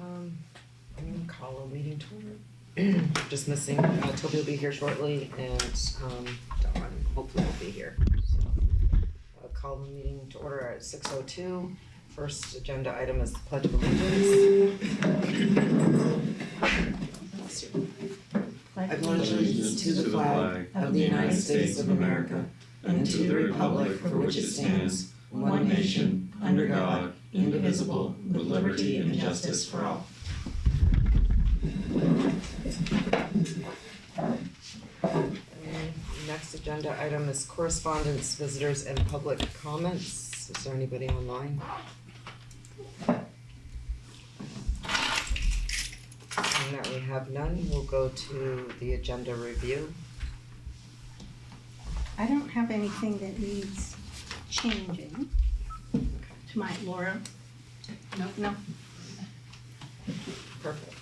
I'm gonna call a meeting to order. Just missing, Toby will be here shortly, and Dawn hopefully will be here. So, call the meeting to order at 6:02. First agenda item is the Pledge of Allegiance. I pledge allegiance to the flag of the United States of America and to the republic for which it stands, one nation, under God, indivisible, with liberty and justice for all. Next agenda item is correspondence, visitors, and public comments. Is there anybody online? Seeing that we have none, we'll go to the agenda review. I don't have anything that needs changing. To my Laura? No. Perfect.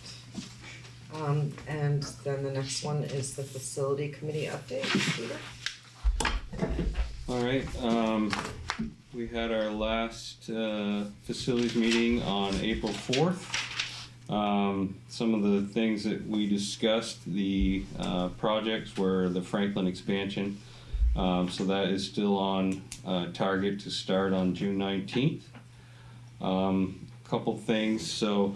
And then the next one is the facility committee update. Peter? All right, we had our last facilities meeting on April 4th. Some of the things that we discussed, the projects were the Franklin expansion. So that is still on target to start on June 19th. Couple things, so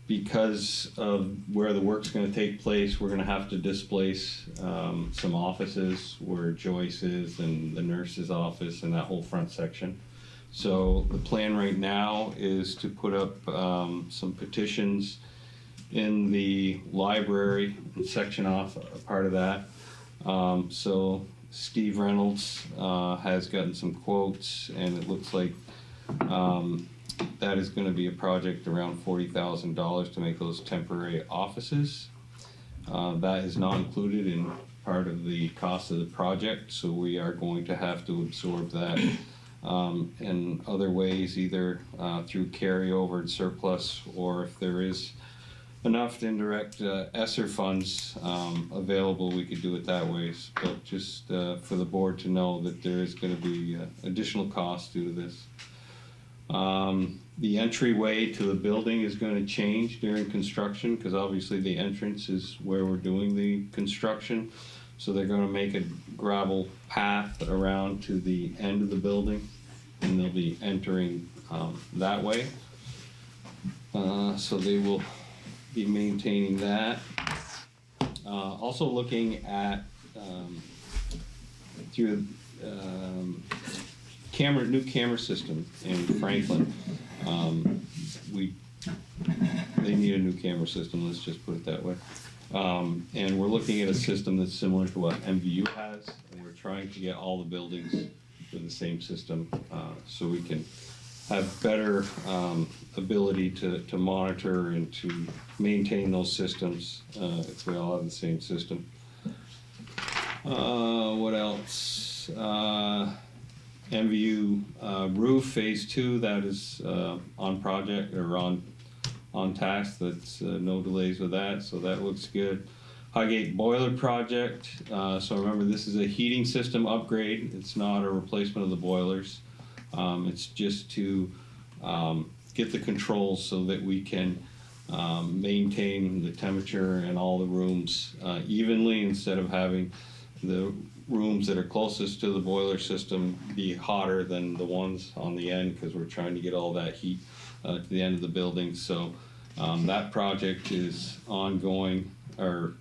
because of where the work's going to take place, we're going to have to displace some offices where Joyce is and the nurse's office and that whole front section. So the plan right now is to put up some petitions in the library and section off a part of that. So Steve Reynolds has gotten some quotes, and it looks like that is going to be a project around $40,000 to make those temporary offices. That is not included in part of the cost of the project, so we are going to have to absorb that in other ways, either through carryover and surplus, or if there is enough indirect ESSER funds available, we could do it that way. But just for the board to know that there is going to be additional cost due to this. The entryway to the building is going to change during construction, because obviously the entrance is where we're doing the construction. So they're going to make a gravel path around to the end of the building, and they'll be entering that way. So they will be maintaining that. Also looking at through new camera system in Franklin. They need a new camera system, let's just put it that way. And we're looking at a system that's similar to what MVU has, and we're trying to get all the buildings with the same system so we can have better ability to monitor and to maintain those systems if we all have the same system. What else? MVU roof phase 2, that is on project or on task. That's no delays with that, so that looks good. Highgate boiler project. So remember, this is a heating system upgrade. It's not a replacement of the boilers. It's just to get the controls so that we can maintain the temperature in all the rooms evenly, instead of having the rooms that are closest to the boiler system be hotter than the ones on the end, because we're trying to get all that heat to the end of the building. So that project is ongoing. Or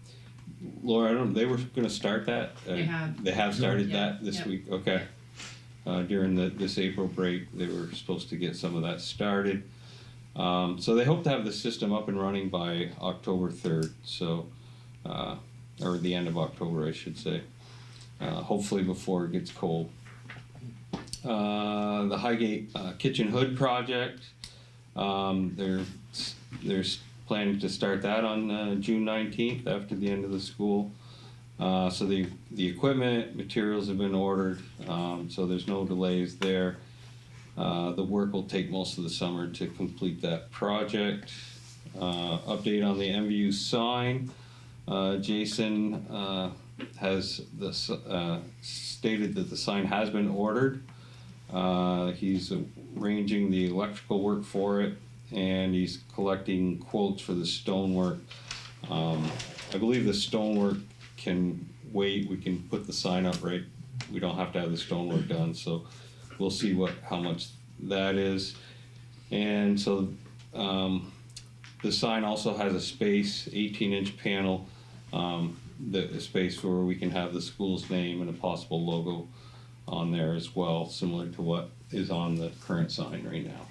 Laura, they were going to start that. They have started that this week. Okay. During this April break, they were supposed to get some of that started. So they hope to have the system up and running by October 3rd. So, or the end of October, I should say. Hopefully before it gets cold. The Highgate kitchen hood project, they're planning to start that on June 19th after the end of the school. So the equipment, materials have been ordered, so there's no delays there. The work will take most of the summer to complete that project. Update on the MVU sign. Jason has stated that the sign has been ordered. He's arranging the electrical work for it, and he's collecting quotes for the stonework. I believe the stonework can wait. We can put the sign up right. We don't have to have the stonework done, so we'll see how much that is. And so the sign also has a space, 18-inch panel, the space where we can have the school's name and a possible logo on there as well, similar to what is on the current sign right now.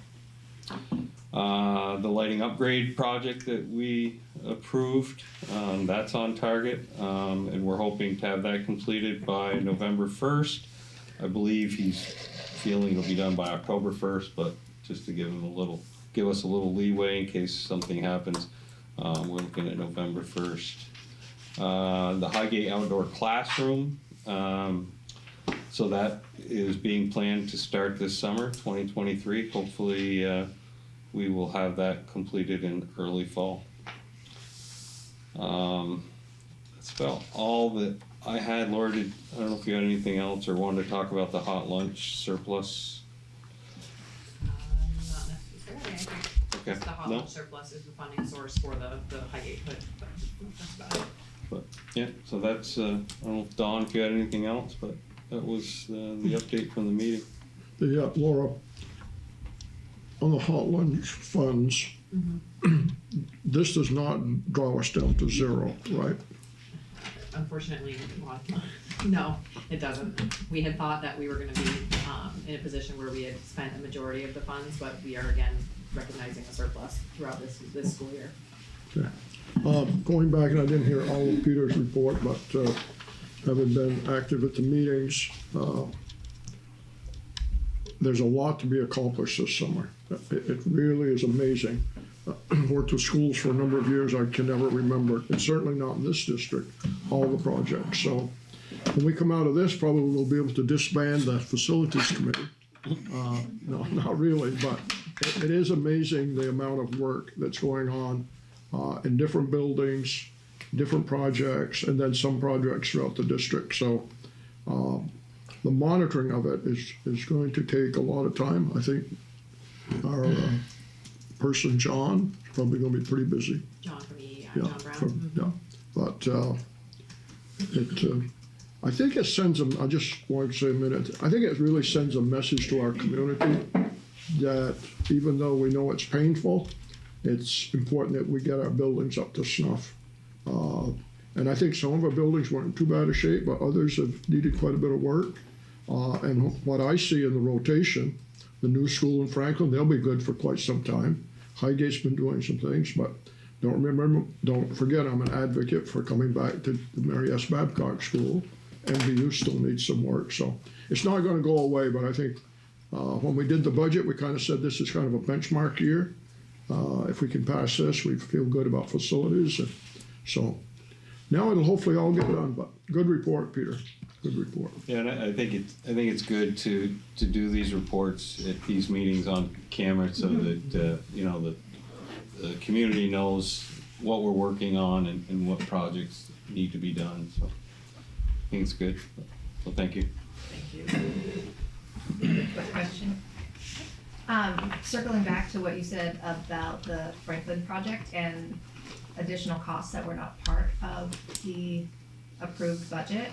The lighting upgrade project that we approved, that's on target, and we're hoping to have that completed by November 1st. I believe he's feeling it'll be done by October 1st, but just to give us a little leeway in case something happens, we're looking at November 1st. The Highgate outdoor classroom, so that is being planned to start this summer, 2023. Hopefully, we will have that completed in early fall. That's about all that I had. Laura, I don't know if you had anything else or wanted to talk about the hot lunch surplus. Not necessarily, I think Okay. the hot No? lunch surplus is the funding source for the Highgate, but that's about it. But yeah, so that's, I don't know if Dawn, if you had anything else, but that was the update from the meeting. Yeah, Laura, on the hot lunch funds, this does not draw us down to zero, right? Unfortunately, well, no, it doesn't. We had thought that we were gonna be, in a position where we had spent a majority of the funds, but we are again recognizing a surplus throughout this school year. Okay. Going back, and I didn't hear all of Peter's report, but having been active at the meetings, there's a lot to be accomplished this summer. It really is amazing. Worked with schools for a number of years, I can never remember, and certainly not in this district, all the projects. So when we come out of this, probably we'll be able to disband the facilities committee. No, not really, but it is amazing the amount of work that's going on in different buildings, different projects, and then some projects throughout the district. So the monitoring of it is going to take a lot of time. I think our person, John, is probably going to be pretty busy. John from E, Yeah, John Brown. yeah. But I think it sends them, I just want to say a minute, I think it really sends a message to our community that even though we know it's painful, it's important that we get our buildings up to snuff. And I think some of our buildings weren't in too bad a shape, but others have needed quite a bit of work. And what I see in the rotation, the new school in Franklin, they'll be good for quite some time. Highgate's been doing some things, but don't forget I'm an advocate for coming back to the Mary S. Babcock School. MVU still needs some work, so it's not going to go away. But I think when we did the budget, we kind of said this is kind of a benchmark year. If we can pass this, we feel good about facilities. So now it'll hopefully all get done. But good report, Peter. Good report. Yeah, and I think it's good to do these reports at these meetings on camera so that the community knows what we're working on and what projects need to be done. So I think it's good. So thank you. Quick question. Circling back to what you said about the Franklin project and additional costs that were not part of the approved budget,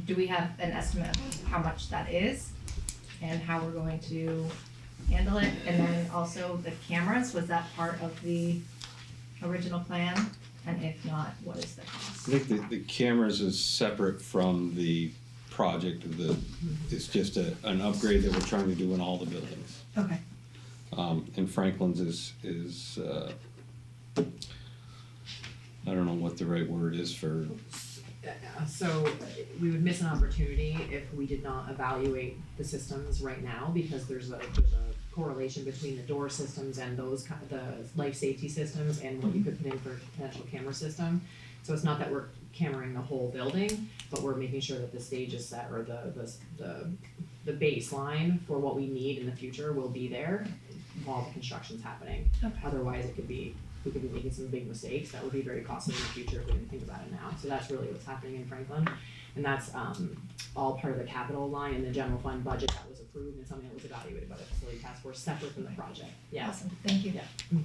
do we have an estimate of how much that is and how we're going to handle it? And then also the cameras, was that part of the original plan? And if not, what is the cost? I think the cameras is separate from the project it's just an upgrade that we're trying to do in all the buildings. Okay. And Franklin's is I don't know what the right word is for. So we would miss an opportunity if we did not evaluate the systems right now, because there's a correlation between the door systems and those the life safety systems and what you could put in for a potential camera system. So it's not that we're cameraing the whole building, but we're making sure that the stage is set, or the baseline for what we need in the future will be there while the construction's happening. Okay. Otherwise we could be making some big mistakes that would be very costly in the future if we didn't think about it now. So that's really what's happening in Franklin. And that's, all part of the capital line in the general fund budget that was approved and something that was evaluated by the facility task force separate from the project, yeah. Awesome, thank you. Yeah.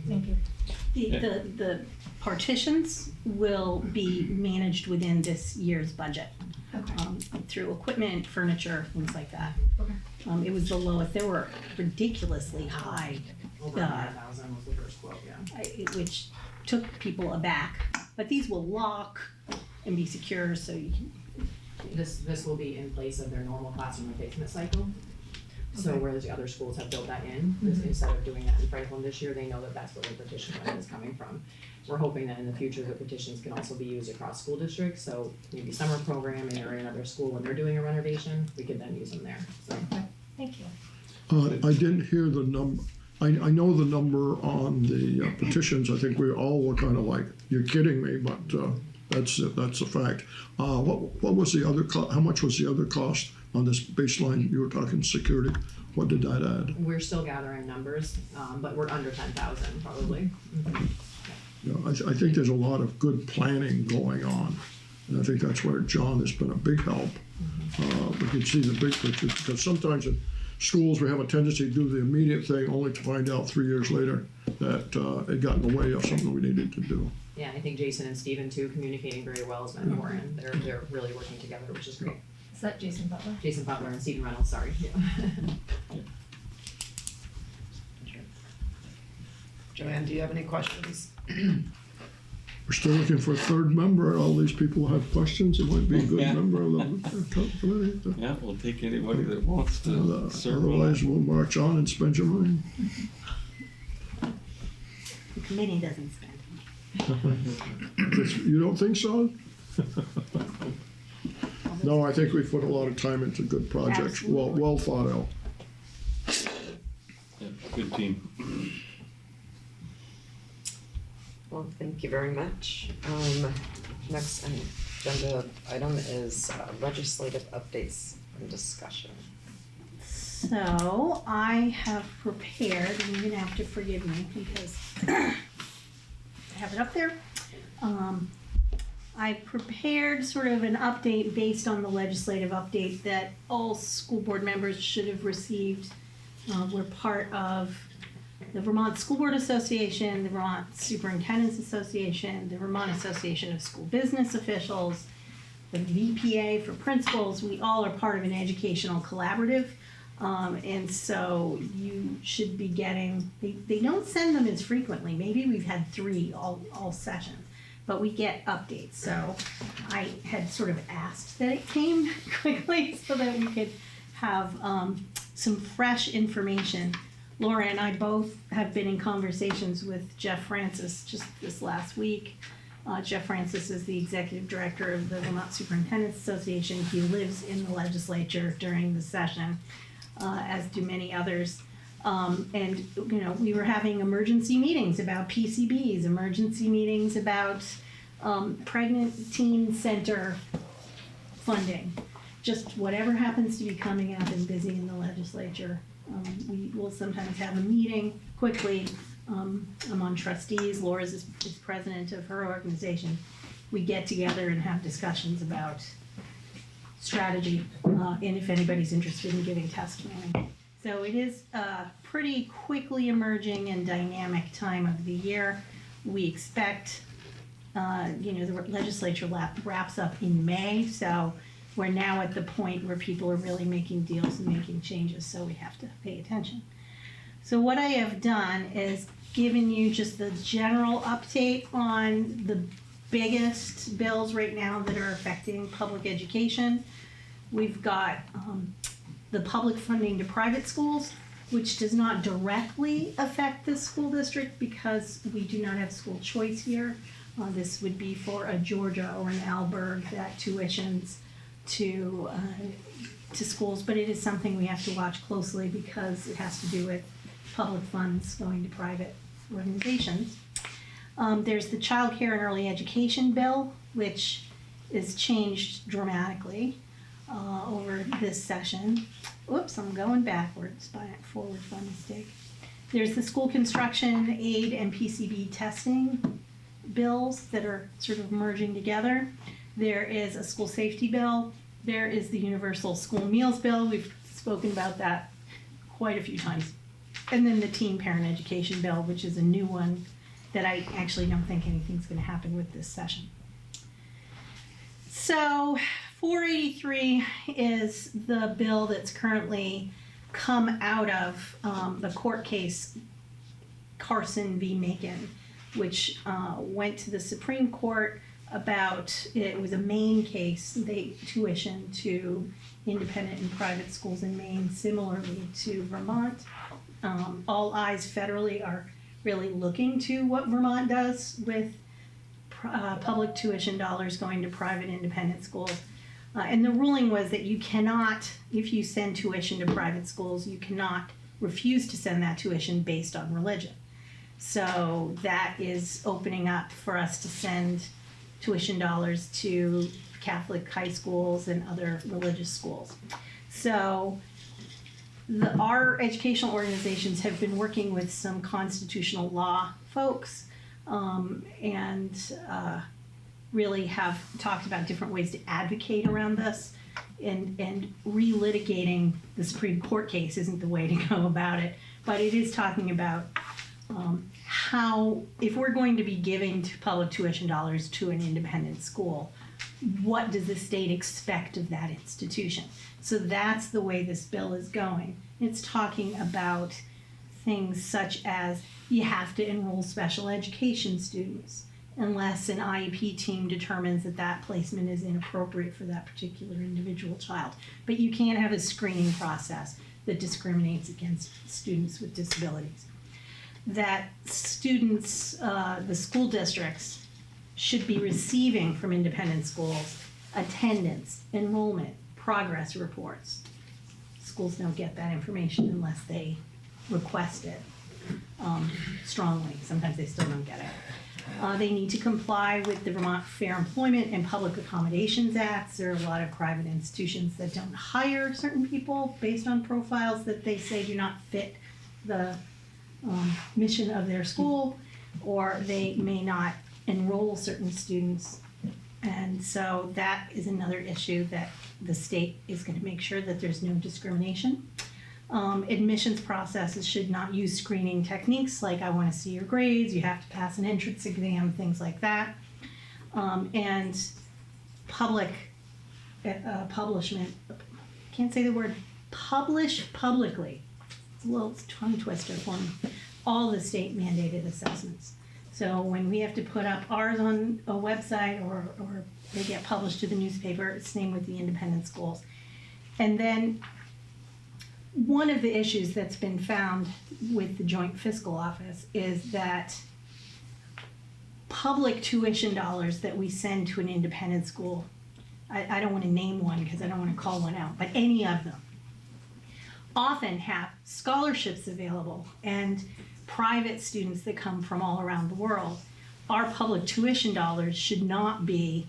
Thank you. The partitions will be managed within this year's budget, Okay. through equipment, furniture, things like that. Okay. It was the lowest, they were ridiculously high, Over 100,000 was the first quote, yeah. which took people aback. But these will lock and be secure, so you can, This will be in place of their normal classroom replacement cycle. So Okay. whereas the other schools have built that in, Mhm. instead of doing that in Franklin this year, they know that that's where the partition line is coming from. We're hoping that in the future, the partitions can also be used across school districts, so maybe summer programming or another school, when they're doing a renovation, we could then use them there, so. Thank you. I didn't hear the number, I know the number on the petitions, I think we all were kind of like, you're kidding me, but, that's a fact. What was the other how much was the other cost on this baseline, you were talking security, what did that add? We're still gathering numbers, but we're under 10,000 probably. Yeah, I think there's a lot of good planning going on, and I think that's where John has been a big help. We can see the big picture, because sometimes in schools, we have a tendency to do the immediate thing, only to find out 3 years later that it got in the way of something we needed to do. Yeah, I think Jason and Steven too, communicating very well has been important, they're really working together, which is great. Is that Jason Butler? Jason Butler and Steven Reynolds, sorry, yeah. Joanne, do you have any questions? We're still looking for a third member, all these people have questions, it might be a good Yeah. member of the committee. Yeah, we'll take anybody that wants to serve on Otherwise, that. we'll march on and spend your money. the committee doesn't spend. You don't think so? No, I think we've put a lot of time into good projects, Absolutely. well thought out. Yeah, good team. Well, thank you very much. Next agenda item is legislative updates and discussion. So I have prepared, and you're gonna have to forgive me because I have it up there. I prepared sort of an update based on the legislative update that all school board members should have received. We're part of the Vermont School Board Association, the Vermont Superintendent's Association, the Vermont Association of School Business Officials, the VPA for principals. We all are part of an educational collaborative. And so you should be getting, they don't send them as frequently. Maybe we've had 3 all sessions, but we get updates. So I had sort of asked that it came quickly so that we could have some fresh information. Laura and I both have been in conversations with Jeff Francis just this last week. Jeff Francis is the executive director of the Vermont Superintendent's Association. He lives in the legislature during the session, as do many others. And, you know, we were having emergency meetings about PCBs, emergency meetings about pregnant teen center funding. Just whatever happens to be coming up and busy in the legislature. We will sometimes have a meeting quickly. I'm on trustees, Laura's is president of her organization. We get together and have discussions about strategy, and if anybody's interested in giving testimony. So it is a pretty quickly emerging and dynamic time of the year. We expect, the legislature wraps up in May, so we're now at the point where people are really making deals and making changes, so we have to pay attention. So what I have done is given you just the general update on the biggest bills right now that are affecting public education. We've got the public funding to private schools, which does not directly affect this school district because we do not have school choice here. This would be for a Georgia or an Alberg that tuitions to schools, but it is something we have to watch closely because it has to do with public funds going to private organizations. There's the child care and early education bill, which is changed dramatically over this session. Oops, I'm going backwards, forward by mistake. There's the school construction aid and PCB testing bills that are sort of merging together. There is a school safety bill. There is the universal school meals bill. We've spoken about that quite a few times. And then the teen parent education bill, which is a new one that I actually don't think anything's going to happen with this session. So 483 is the bill that's currently come out of the court case Carson v. Macon, which went to the Supreme Court about, it was a Maine case, they tuition to independent and private schools in Maine, similarly to Vermont. All eyes federally are really looking to what Vermont does with public tuition dollars going to private independent schools. And the ruling was that you cannot, if you send tuition to private schools, you cannot refuse to send that tuition based on religion. So that is opening up for us to send tuition dollars to Catholic high schools and other religious schools. So our educational organizations have been working with some constitutional law folks and really have talked about different ways to advocate around this, and relitigating the Supreme Court case isn't the way to go about it, but it is talking about how, if we're going to be giving public tuition dollars to an independent school, what does the state expect of that institution? So that's the way this bill is going. It's talking about things such as you have to enroll special education students unless an IEP team determines that that placement is inappropriate for that particular individual child. But you can't have a screening process that discriminates against students with disabilities. That students, the school districts, should be receiving from independent schools attendance, enrollment, progress reports. Schools don't get that information unless they request it strongly. Sometimes they still don't get it. They need to comply with the Vermont Fair Employment and Public Accommodations Acts. There are a lot of private institutions that don't hire certain people based on profiles that they say do not fit the mission of their school, or they may not enroll certain students. And so that is another issue that the state is going to make sure that there's no discrimination. Admissions processes should not use screening techniques like I want to see your grades, you have to pass an entrance exam, things like that. And public publishment, can't say the word, publish publicly. It's a little tongue twister for me. All the state mandated assessments. So when we have to put up ours on a website or they get published to the newspaper, it's same with the independent schools. And then one of the issues that's been found with the Joint Fiscal Office is that public tuition dollars that we send to an independent school, I don't want to name one because I don't want to call one out, but any of them, often have scholarships available and private students that come from all around the world. Our public tuition dollars should not be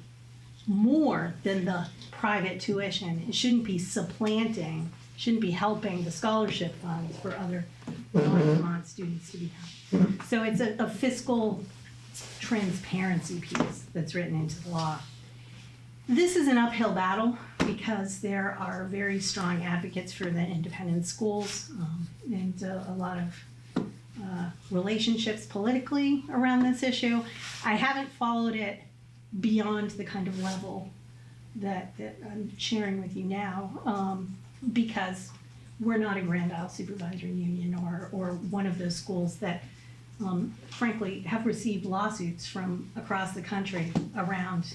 more than the private tuition. It shouldn't be supplanting, shouldn't be helping the scholarship funds for other non-Vermont students to be helped. So it's a fiscal transparency piece that's written into the law. This is an uphill battle because there are very strong advocates for the independent schools and a lot of relationships politically around this issue. I haven't followed it beyond the kind of level that I'm sharing with you now because we're not a Grand Isle Supervisory Union or one of those schools that frankly have received lawsuits from across the country around,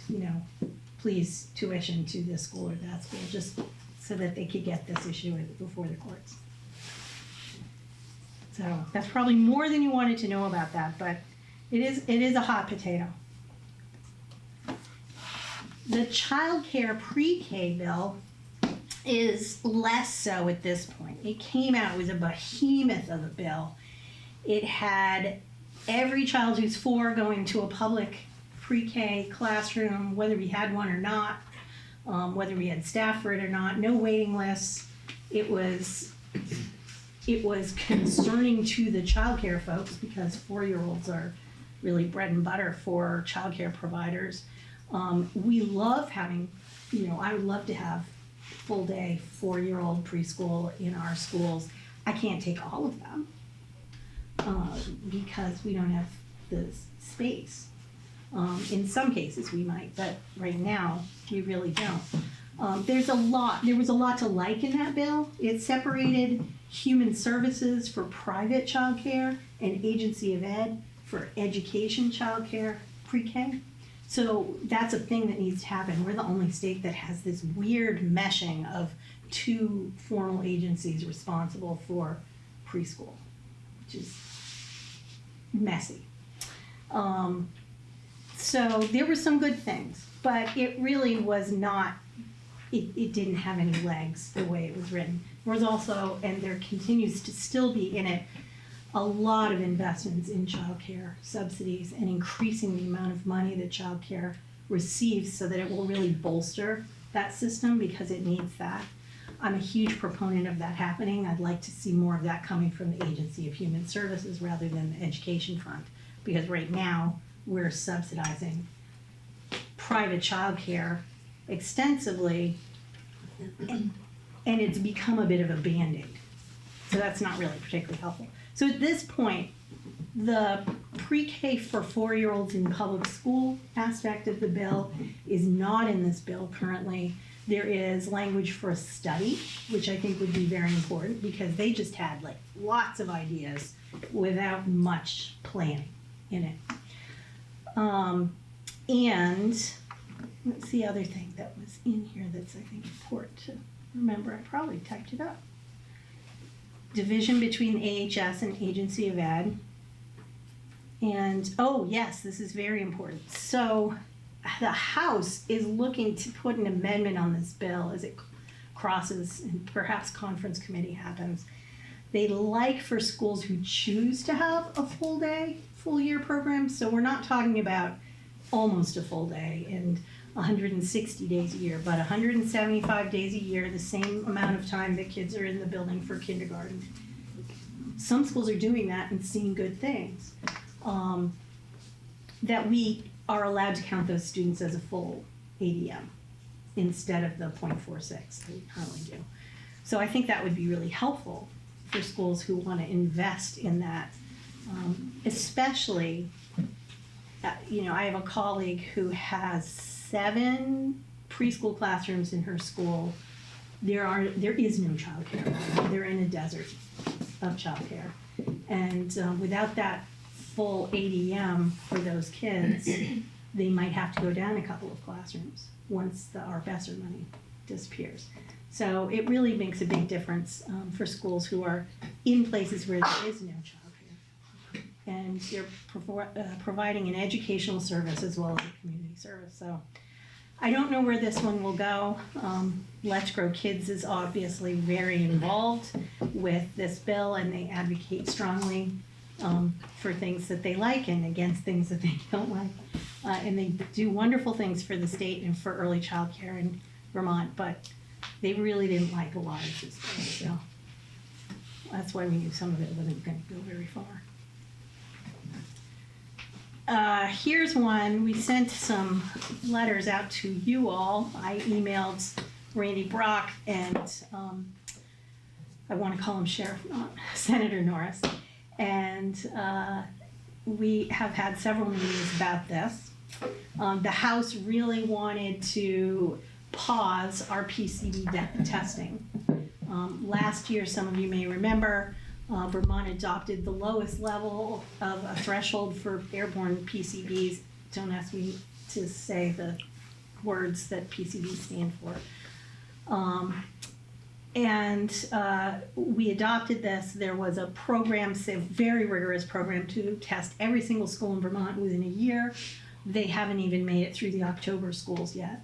please tuition to this school or that school, just so that they could get this issue before the courts. So that's probably more than you wanted to know about that, but it is a hot potato. The child care pre-K bill is less so at this point. It came out, it was a behemoth of a bill. It had every child who's 4 going to a public pre-K classroom, whether we had one or not, whether we had staff for it or not, no waiting lists. It was concerning to the childcare folks because 4-year-olds are really bread and butter for childcare providers. We love having, I would love to have full day 4-year-old preschool in our schools. I can't take all of them because we don't have the space. In some cases we might, but right now we really don't. There was a lot to like in that bill. It separated human services for private childcare and agency of ed for education childcare pre-K. So that's a thing that needs to happen. We're the only state that has this weird meshing of 2 formal agencies responsible for preschool, which is messy. So there were some good things, but it really was not, it didn't have any legs the way it was written. There was also, and there continues to still be in it, a lot of investments in childcare subsidies and increasing the amount of money that childcare receives so that it will really bolster that system because it needs that. I'm a huge proponent of that happening. I'd like to see more of that coming from the Agency of Human Services rather than the Education Fund, because right now we're subsidizing private childcare extensively and it's become a bit of a Band-Aid. So that's not really particularly helpful. So at this point, the pre-K for 4-year-olds in public school aspect of the bill is not in this bill currently. There is language for a study, which I think would be very important because they just had like lots of ideas without much planning in it. And what's the other thing that was in here that's I think important to remember? I probably typed it up. Division between AHS and Agency of Ed. And, oh yes, this is very important. So the House is looking to put an amendment on this bill as it crosses and perhaps conference committee happens. They'd like for schools who choose to have a full day, full year program. So we're not talking about almost a full day and 160 days a year, but 175 days a year, the same amount of time that kids are in the building for kindergarten. Some schools are doing that and seeing good things. That we are allowed to count those students as a full ADM instead of the 0.46 that we currently do. So I think that would be really helpful for schools who want to invest in that, especially, I have a colleague who has 7 preschool classrooms in her school. There is no childcare. They're in a desert of childcare. And without that full ADM for those kids, they might have to go down a couple of classrooms once the ARP-ESSER money disappears. So it really makes a big difference for schools who are in places where there is no childcare. And they're providing an educational service as well as a community service. So I don't know where this one will go. Let's Grow Kids is obviously very involved with this bill, and they advocate strongly for things that they like and against things that they don't like. And they do wonderful things for the state and for early child care in Vermont, but they really didn't like a lot of this bill. So that's why we knew some of it wasn't going to go very far. Here's one. We sent some letters out to you all. I emailed Randy Brock and I want to call him Sheriff, not Senator Norris. And we have had several meetings about this. The House really wanted to pause our PCB testing. Last year, some of you may remember, Vermont adopted the lowest level of a threshold for airborne PCBs. Don't ask me to say the words that PCBs stand for. We adopted this. There was a program, a very rigorous program to test every single school in Vermont within a year. They haven't even made it through the October schools yet.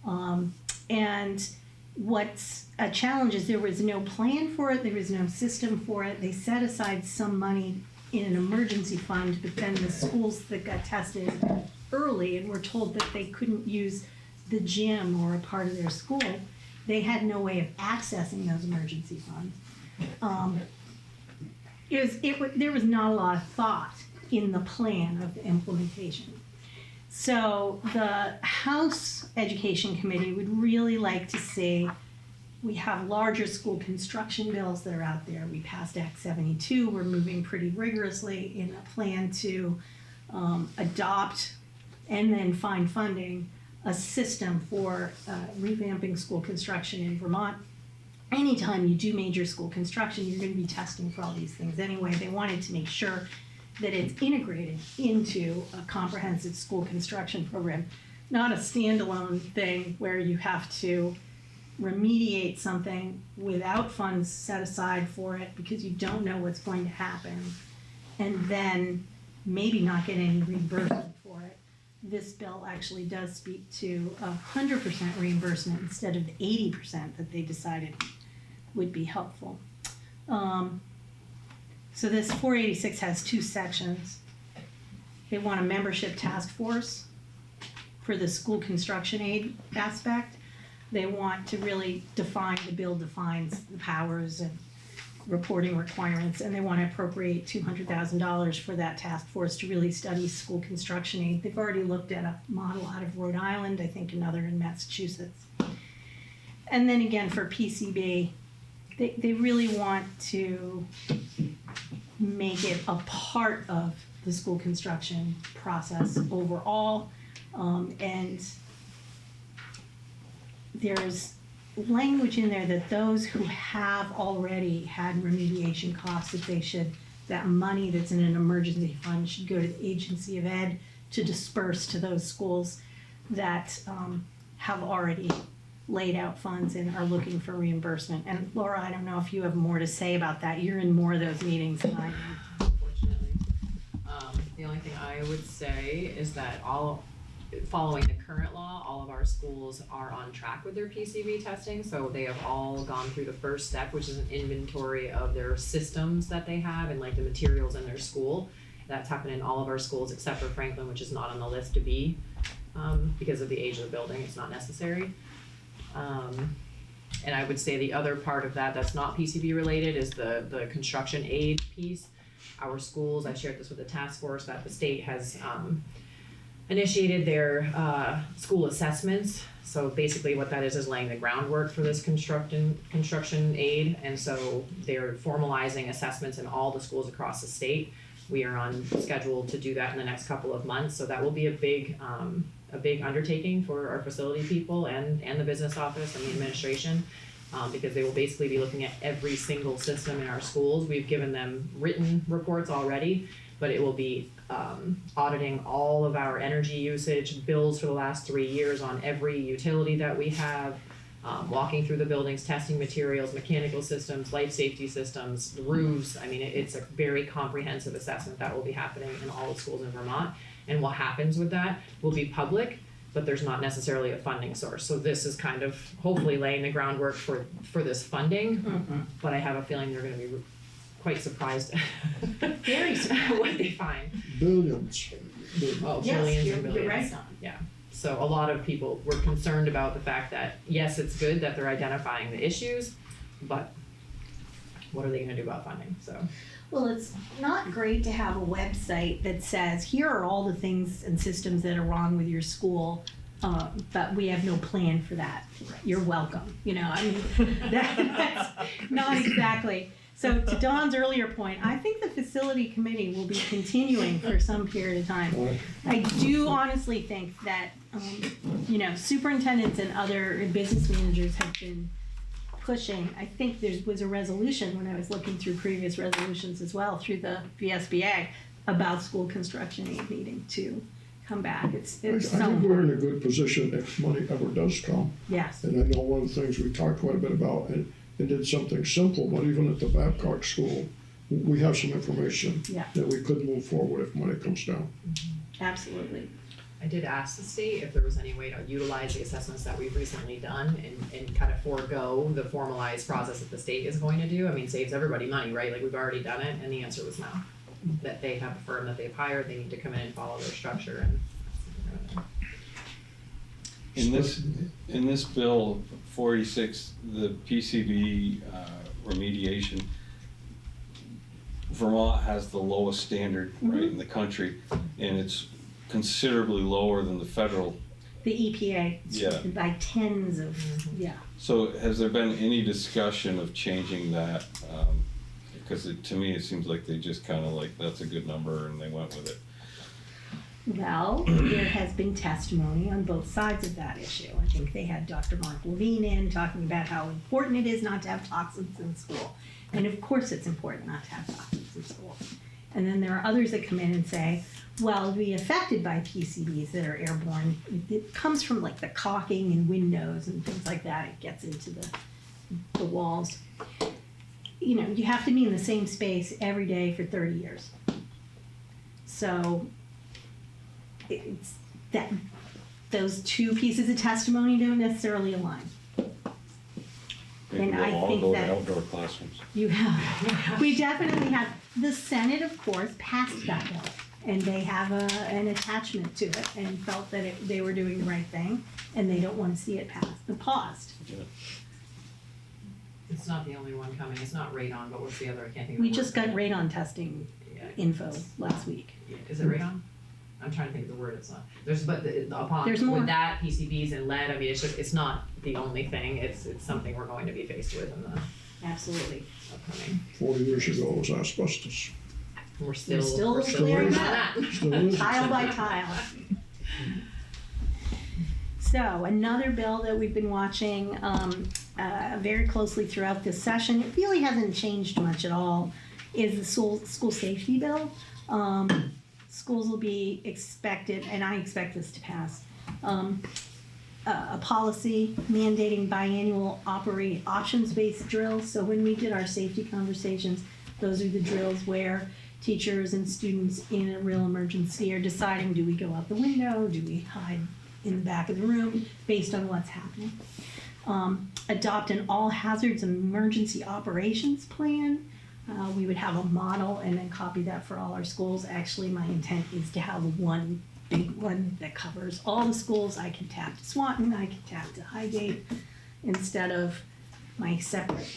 And what's a challenge is there was no plan for it, there was no system for it. They set aside some money in an emergency fund, but then the schools that got tested early and were told that they couldn't use the gym or a part of their school, they had no way of accessing those emergency funds. There was not a lot of thought in the plan of the implementation. So the House Education Committee would really like to see, we have larger school construction bills that are out there. We passed Act 72. We're moving pretty rigorously in a plan to adopt and then find funding a system for revamping school construction in Vermont. Anytime you do major school construction, you're going to be testing for all these things anyway. They wanted to make sure that it's integrated into a comprehensive school construction program, not a standalone thing where you have to remediate something without funds set aside for it because you don't know what's going to happen, and then maybe not get any reimbursement for it. This bill actually does speak to 100% reimbursement instead of the 80% that they decided would be helpful. So this 486 has two sections. They want a membership task force for the school construction aid aspect. They want to really define, the bill defines the powers and reporting requirements, and they want to appropriate $200,000 for that task force to really study school construction aid. They've already looked at a model out of Rhode Island, I think another in Massachusetts. And then again for PCB, they really want to make it a part of the school construction process overall, and there's language in there that those who have already had remediation costs, that money that's in an emergency fund should go to the Agency of Ed to disperse to those schools that have already laid out funds and are looking for reimbursement. And Laura, I don't know if you have more to say about that. You're in more of those meetings than I am. Unfortunately. The only thing I would say is that following the current law, all of our schools are on track with their PCB testing. So they have all gone through the first step, which is an inventory of their systems that they have and like the materials in their school. That's happened in all of our schools except for Franklin, which is not on the list to be, because of the age of the building, it's not necessary. And I would say the other part of that that's not PCB related is the construction aid piece. Our schools, I shared this with the task force, that the state has initiated their school assessments. So basically what that is laying the groundwork for this construction aid, and so they're formalizing assessments in all the schools across the state. We are on schedule to do that in the next couple of months, so that will be a big undertaking for our facility people and the business office and the administration, because they will basically be looking at every single system in our schools. We've given them written reports already, but it will be auditing all of our energy usage, bills for the last 3 years on every utility that we have, walking through the buildings, testing materials, mechanical systems, life safety systems, the roofs. I mean, it's a very comprehensive assessment that will be happening in all the schools in Vermont. And what happens with that will be public, but there's not necessarily a funding source. So this is kind of hopefully laying the groundwork for this funding, but I have a feeling they're gonna be quite surprised Very surprised. what they find. Billions. Oh, Yes, billions you're and billions. right on. Yeah, so a lot of people were concerned about the fact that, yes, it's good that they're identifying the issues, but what are they gonna do about funding, so. Well, it's not great to have a website that says, here are all the things and systems that are wrong with your school, but we have no plan for that. You're welcome, I mean, that's not exactly. So to Dawn's earlier point, I think the facility committee will be continuing for some period of time. I do honestly think that, superintendents and other business managers have been pushing. I think there was a resolution when I was looking through previous resolutions as well through the VSBA about school construction aid needing to come back. It's I so think we're in a important. good position if money ever does come. Yes. And I know one of the things we talked quite a bit about, and did something simple, but even at the Babcock School, we have some information Yeah. that we could move forward if money comes down. Absolutely. I did ask the state if there was any way to utilize the assessments that we've recently done and kind of forego the formalized process that the state is going to do. I mean, saves everybody money, right? Like, we've already done it, and the answer was no. That they have a firm that they've hired, they need to come in and follow their structure and. In this bill 486, the PCB remediation, Vermont has the lowest standard right in the country, and it's considerably lower than the federal. The EPA, Yeah. by tens of, yeah. So has there been any discussion of changing that? Because to me, it seems like they just kind of like, that's a good number, and they went with it. Well, there has been testimony on both sides of that issue. I think they had Dr. Mark Levine in talking about how important it is not to have toxins in school. And of course it's important not to have toxins in school. And then there are others that come in and say, well, to be affected by PCBs that are airborne, it comes from like the caulking in windows and things like that. It gets into the walls. You know, you have to be in the same space every day for 30 years. So it's that those two pieces of testimony don't necessarily align. Maybe And we'll I all think go to that- outdoor classrooms. You have, we definitely have, the Senate, of course, passed that bill. And they have an attachment to it and felt that they were doing the right thing, and they don't want to see it paused. Yeah. It's not the only one coming, it's not radon, but what's the other, I can't think of the We word just for got it. radon testing Yeah. info last week. Is it radon? I'm trying to think of the word, it's not, there's, but upon, There's more. with that, PCBs and lead, I mean, it's just, it's not the only thing, it's something we're going to be faced with in the Absolutely. upcoming. 40 years ago, it was asbestos. We're still still clearing on that. that. Still is. Tile by tile. So another bill that we've been watching very closely throughout this session, it really hasn't changed much at all, is the school safety bill. Schools will be expected, and I expect this to pass, a policy mandating biannual options-based drills. So when we did our safety conversations, those are the drills where teachers and students in a real emergency are deciding, do we go out the window, do we hide in the back of the room, based on what's happening. Adopt an all hazards emergency operations plan. We would have a model and then copy that for all our schools. Actually, my intent is to have one big one that covers all the schools. I can tap to Swanton, I can tap to Highgate, instead of my separate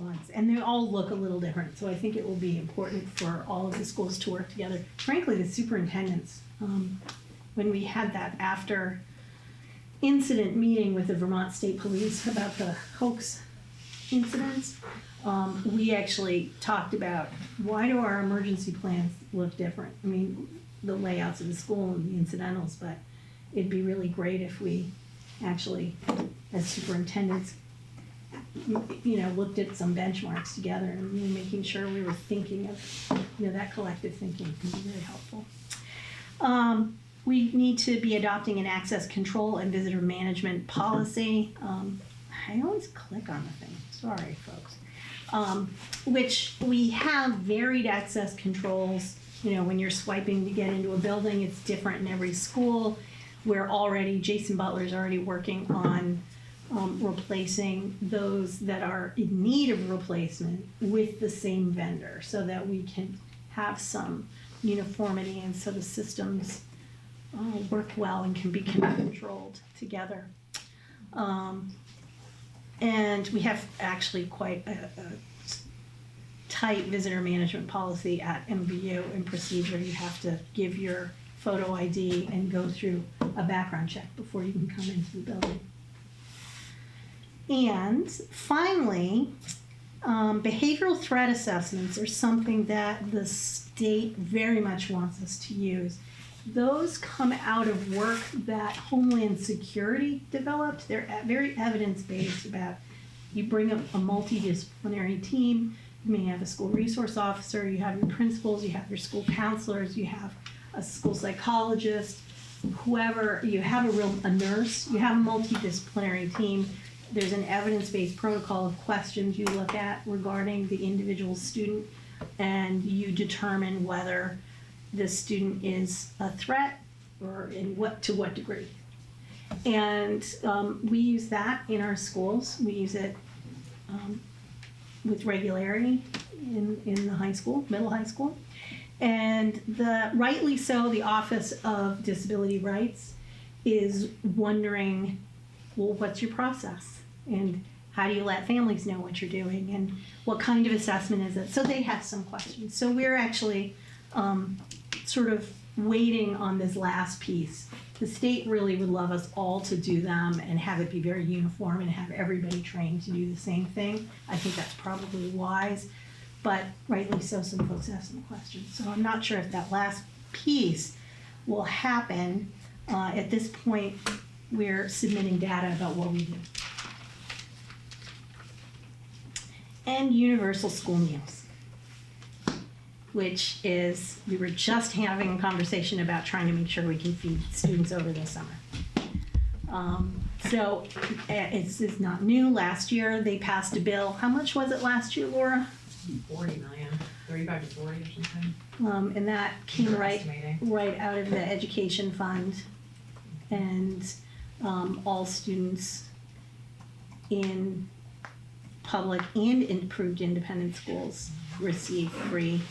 ones. And they all look a little different, so I think it will be important for all of the schools to work together. Frankly, the superintendents, when we had that after incident meeting with the Vermont State Police about the hoax incidents, we actually talked about, why do our emergency plans look different? I mean, the layouts of the school and the incidentals, but it'd be really great if we actually, as superintendents, looked at some benchmarks together and making sure we were thinking of, that collective thinking can be very helpful. We need to be adopting an access control and visitor management policy. I always click on the thing, sorry folks. Which we have varied access controls. When you're swiping to get into a building, it's different in every school. Jason Butler's already working on replacing those that are in need of replacement with the same vendor, so that we can have some uniformity and so the systems work well and can be controlled together. And we have actually quite a tight visitor management policy at MVU and procedure. You have to give your photo ID and go through a background check before you can come into the building. And finally, behavioral threat assessments are something that the state very much wants us to use. Those come out of work that Homeland Security developed. They're very evidence-based about, you bring up a multidisciplinary team, you may have a school resource officer, you have your principals, you have your school counselors, you have a school psychologist, whoever, you have a nurse, you have a multidisciplinary team. There's an evidence-based protocol of questions you look at regarding the individual student, and you determine whether the student is a threat or to what degree. And we use that in our schools. We use it with regularity in the high school, middle high school. And rightly so, the Office of Disability Rights is wondering, well, what's your process? And how do you let families know what you're doing? And what kind of assessment is it? So they have some questions. So we're actually sort of waiting on this last piece. The state really would love us all to do them and have it be very uniform and have everybody trained to do the same thing. I think that's probably wise, but rightly so, some folks have some questions. So I'm not sure if that last piece will happen. At this point, we're submitting data about what we do. And universal school meals, which is, we were just having a conversation about trying to make sure we can feed students over the summer. So it's not new. Last year, they passed a bill. How much was it last year, Laura? 40 million, 35 to 40 or something. And that came Estimating. right out of the education fund. And all students in public and approved independent schools receive free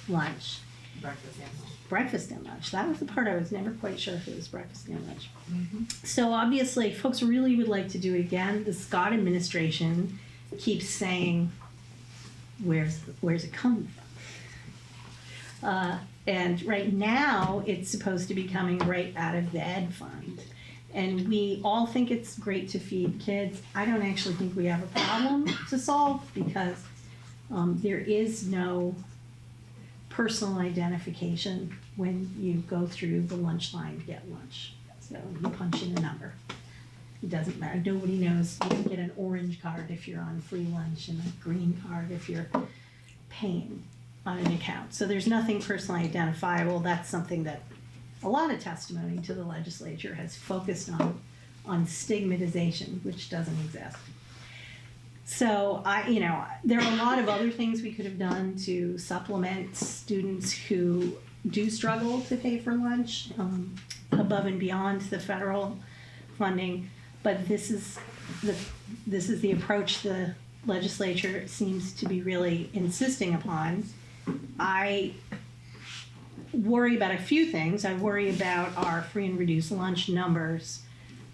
lunch. Breakfast and lunch. Breakfast and lunch. That was the part I was never quite sure if it was breakfast and lunch. Mm-hmm. So obviously, folks really would like to do it again. The Scott administration keeps saying, where's it coming from? And right now, it's supposed to be coming right out of the ed fund. And we all think it's great to feed kids. I don't actually think we have a problem to solve because there is no personal identification when you go through the lunch line to get lunch. So you punch in a number. It doesn't matter. Nobody knows. You can get an orange card if you're on free lunch and a green card if you're paying on an account. So there's nothing personally identifiable. That's something that a lot of testimony to the legislature has focused on stigmatization, which doesn't exist. So there are a lot of other things we could have done to supplement students who do struggle to pay for lunch above and beyond the federal funding. But this is the approach the legislature seems to be really insisting upon. I worry about a few things. I worry about our free and reduced lunch numbers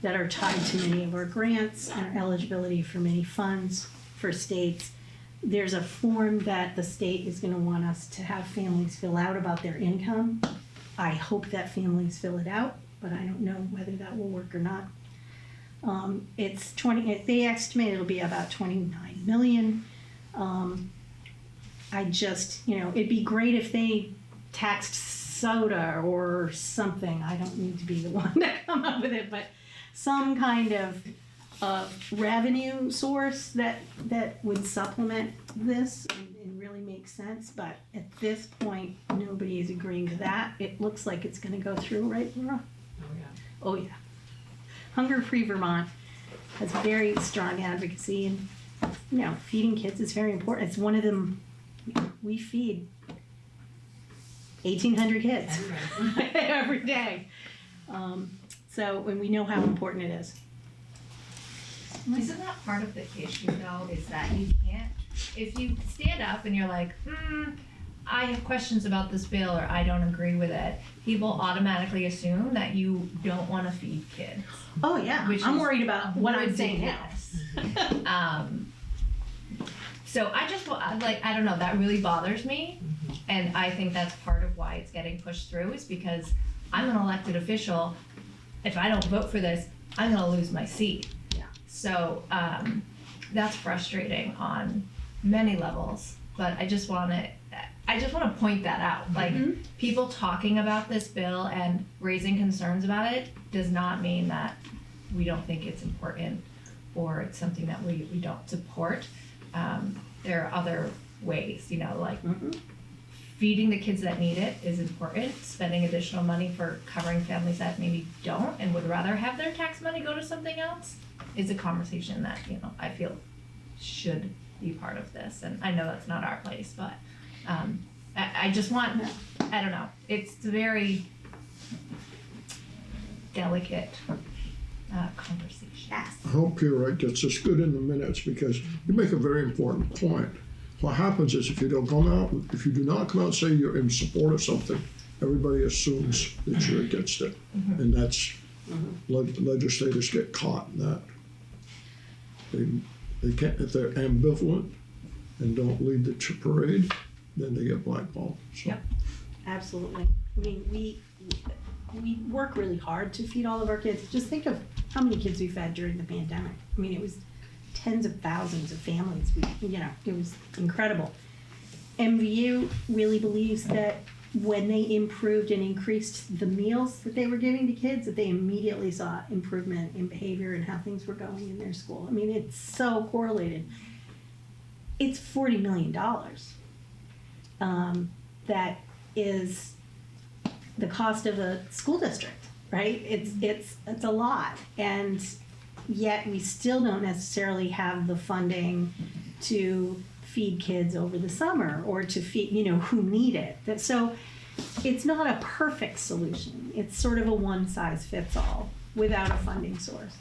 that are tied to many of our grants and our eligibility for many funds for states. There's a form that the state is going to want us to have families fill out about their income. I hope that families fill it out, but I don't know whether that will work or not. They estimate it'll be about 29 million. It'd be great if they taxed soda or something. I don't need to be the one to come up with it, but some kind of revenue source that would supplement this and really make sense. But at this point, nobody is agreeing to that. It looks like it's going to go through, right, Laura? Oh, yeah. Oh, yeah. Hunger Free Vermont has very strong advocacy, and feeding kids is very important. It's one of them. We feed 1,800 kids every day. And we know how important it is. Isn't that part of the issue though, is that you can't, if you stand up and you're like, I have questions about this bill or I don't agree with it, people automatically assume that you don't want to feed kids. Oh yeah, I'm worried about what I'm saying now. So I don't know, that really bothers me. And I think that's part of why it's getting pushed through is because I'm an elected official. If I don't vote for this, I'm gonna lose my seat. Yeah. So that's frustrating on many levels, but I just wanna point that out. Like people talking about this bill and raising concerns about it does not mean that we don't think it's important or it's something that we don't support. There are other ways, like feeding the kids that need it is important. Spending additional money for covering families that maybe don't and would rather have their tax money go to something else is a conversation that, I feel should be part of this. And I know that's not our place, but I just want, I don't know, it's a very delicate conversation. Yes. I hope you're right, gets us good in the minutes because you make a very important point. What happens is if you do not come out and say you're in support of something, everybody assumes that you're against it. And that's, legislators get caught in that. They can't, if they're ambivalent and don't lead the parade, then they get blackballed. So Yep. absolutely. I mean, we work really hard to feed all of our kids. Just think of how many kids we fed during the pandemic. I mean, it was tens of thousands of families. It was incredible. MVU really believes that when they improved and increased the meals that they were giving to kids, that they immediately saw improvement in behavior and how things were going in their school. I mean, it's so correlated. It's $40 million. That is the cost of a school district, right? It's a lot, and yet we still don't necessarily have the funding to feed kids over the summer or to feed, who need it. So it's not a perfect solution. It's sort of a one-size-fits-all without a funding source.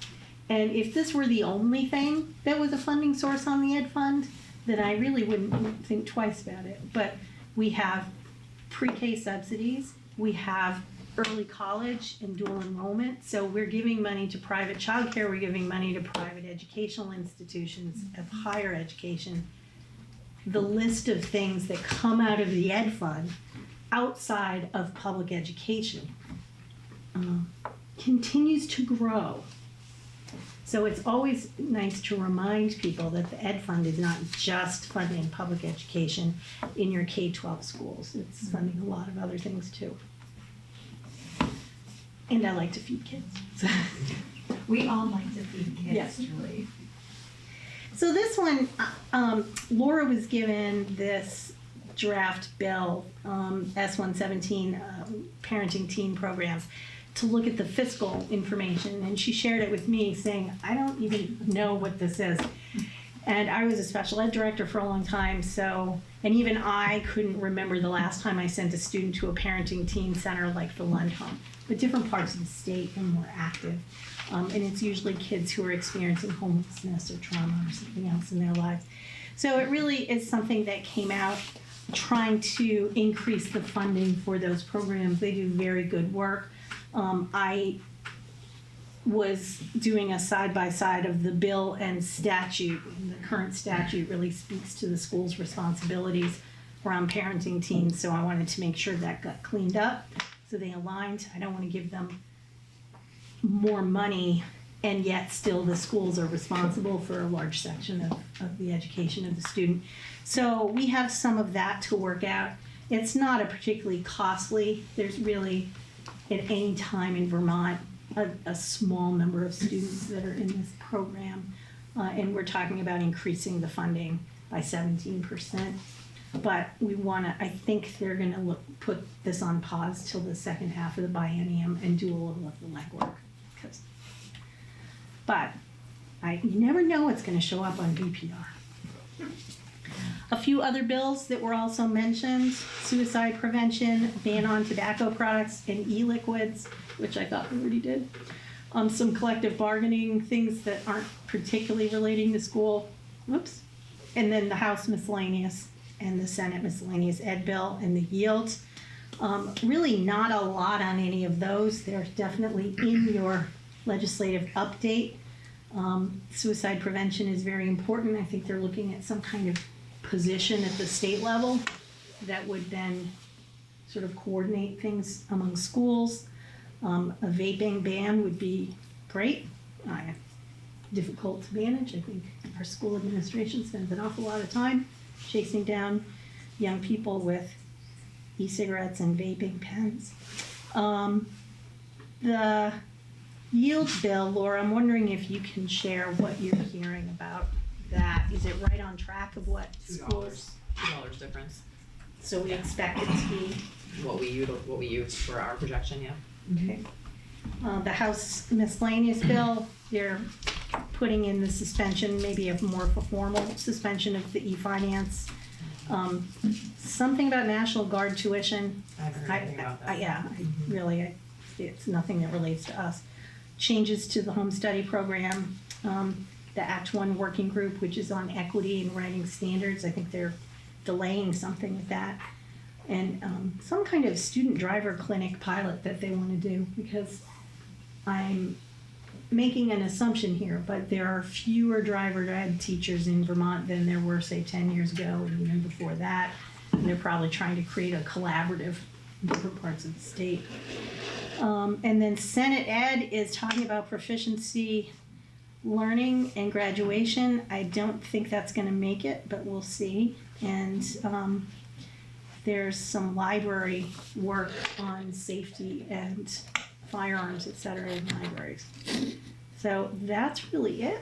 And if this were the only thing that was a funding source on the Ed Fund, then I really wouldn't think twice about it. But we have pre-K subsidies, we have early college and dual enrollment, so we're giving money to private childcare, we're giving money to private educational institutions of higher education. The list of things that come out of the Ed Fund outside of public education continues to grow. So it's always nice to remind people that the Ed Fund is not just funding public education in your K-12 schools. It's funding a lot of other things too. And I like to feed kids. We all like to feed kids, Yes. Julie. So this one, Laura was given this draft bill, S-117, Parenting Teen Programs, to look at the fiscal information, and she shared it with me saying, I don't even know what this is. And I was a special ed director for a long time, and even I couldn't remember the last time I sent a student to a parenting teen center like the Lund Home. But different parts of the state are more active. And it's usually kids who are experiencing homelessness or trauma or something else in their lives. So it really is something that came out trying to increase the funding for those programs. They do very good work. I was doing a side-by-side of the bill and statute, and the current statute really speaks to the school's responsibilities around parenting teens, so I wanted to make sure that got cleaned up, so they aligned. I don't want to give them more money, and yet still the schools are responsible for a large section of the education of the student. So we have some of that to work out. It's not a particularly costly, there's really, at any time in Vermont, a small number of students that are in this program, and we're talking about increasing the funding by 17%. But we want to, I think they're going to put this on pause till the second half of the biennium and do a little of the legwork. But you never know what's going to show up on BPR. A few other bills that were also mentioned: suicide prevention, ban on tobacco products and e-liquids, which I thought we already did. Some collective bargaining, things that aren't particularly relating to school. Whoops. And then the House miscellaneous and the Senate miscellaneous ed bill and the yields. Really not a lot on any of those. They're definitely in your legislative update. Suicide prevention is very important. I think they're looking at some kind of position at the state level that would then sort of coordinate things among schools. A vaping ban would be great. Difficult to manage. I think our school administration spends an awful lot of time chasing down young people with e-cigarettes and vaping pens. The yield bill, Laura, I'm wondering if you can share what you're hearing about that. Is it right on track of what schools? $2 difference. So we expect it to be. What we use for our projection, yeah. Okay. The House miscellaneous bill, they're putting in the suspension, maybe a more formal suspension of the e-finance. Something about National Guard tuition. I haven't heard anything about that. It's nothing that relates to us. Changes to the home study program, the Act One working group, which is on equity and writing standards. I think they're delaying something with that. And some kind of student driver clinic pilot that they want to do, because I'm making an assumption here, but there are fewer driver ed teachers in Vermont than there were, say, 10 years ago and even before that. And they're probably trying to create a collaborative in different parts of the state. And then Senate Ed is talking about proficiency learning and graduation. I don't think that's gonna make it, but we'll see. And there's some library work on safety and firearms, et cetera, in libraries. So that's really it.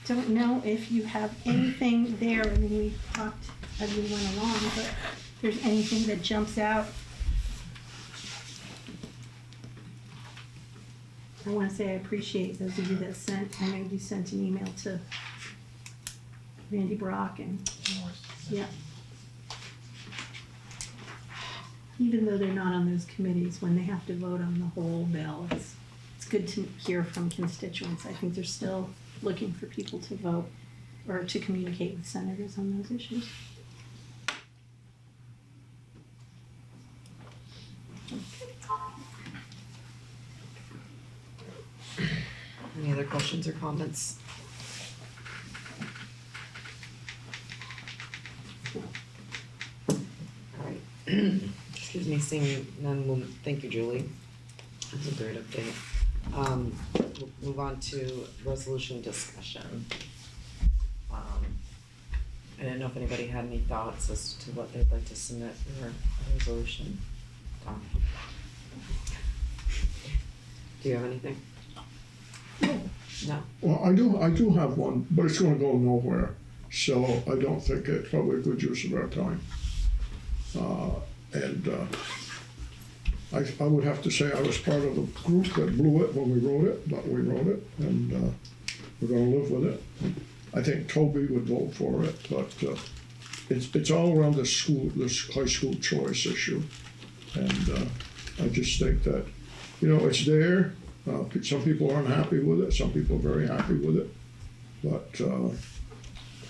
Don't know if you have anything there. I mean, we talked as we went along, but if there's anything that jumps out. I want to say I appreciate those of you that sent, I know you sent an email to Randy Brock and, yeah. Even though they're not on those committees, when they have to vote on the whole bill, it's good to hear from constituents. I think they're still looking for people to vote or to communicate with senators on those issues. Any other questions or comments? Alright, excuse me, seeing none, well, thank you, Julie. That's a great update. We'll move on to resolution discussion. I didn't know if anybody had any thoughts as to what they'd like to submit for a resolution. Tom? Do you have anything? No? Well, I do have one, but it's gonna go nowhere, so I don't think it's probably a good use of our time. I would have to say I was part of the group that blew it when we wrote it, but we wrote it, and we're gonna live with it. I think Toby would vote for it, but it's all around this high school choice issue. And I just think that, it's there. Some people aren't happy with it, some people are very happy with it. But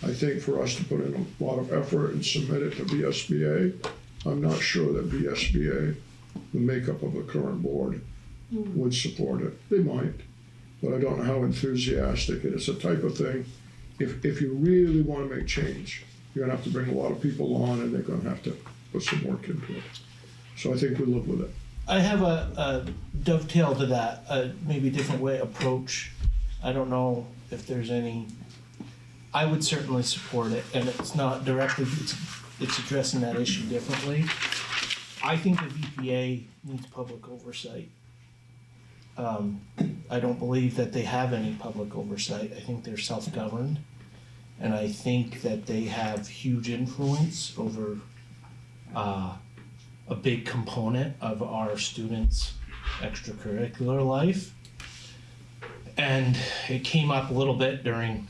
I think for us to put in a lot of effort and submit it to VSBA, I'm not sure that VSBA, the makeup of the current board, would support it. They might, but I don't know how enthusiastic it is. It's the type of thing, if you really want to make change, you're gonna have to bring a lot of people on and they're gonna have to put some work into it. So I think we live with it. I have a dovetail to that, maybe a different way approach. I don't know if there's any, I would certainly support it, and it's not directly, it's addressing that issue differently. I think the VPA needs public oversight. I don't believe that they have any public oversight. I think they're self-governed, and I think that they have huge influence over a big component of our students' extracurricular life. And it came up a little bit during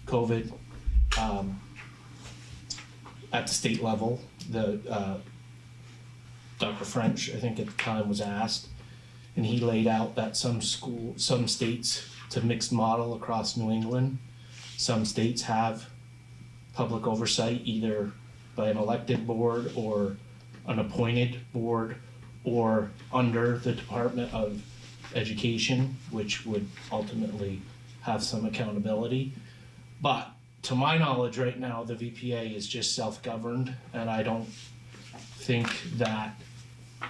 COVID at the state level. Dr. French, I think at the time, was asked, and he laid out that some states, it's a mixed model across New England. Some states have public oversight either by an elected board or an appointed board or under the Department of Education, which would ultimately have some accountability. But to my knowledge right now, the VPA is just self-governed, and I don't think that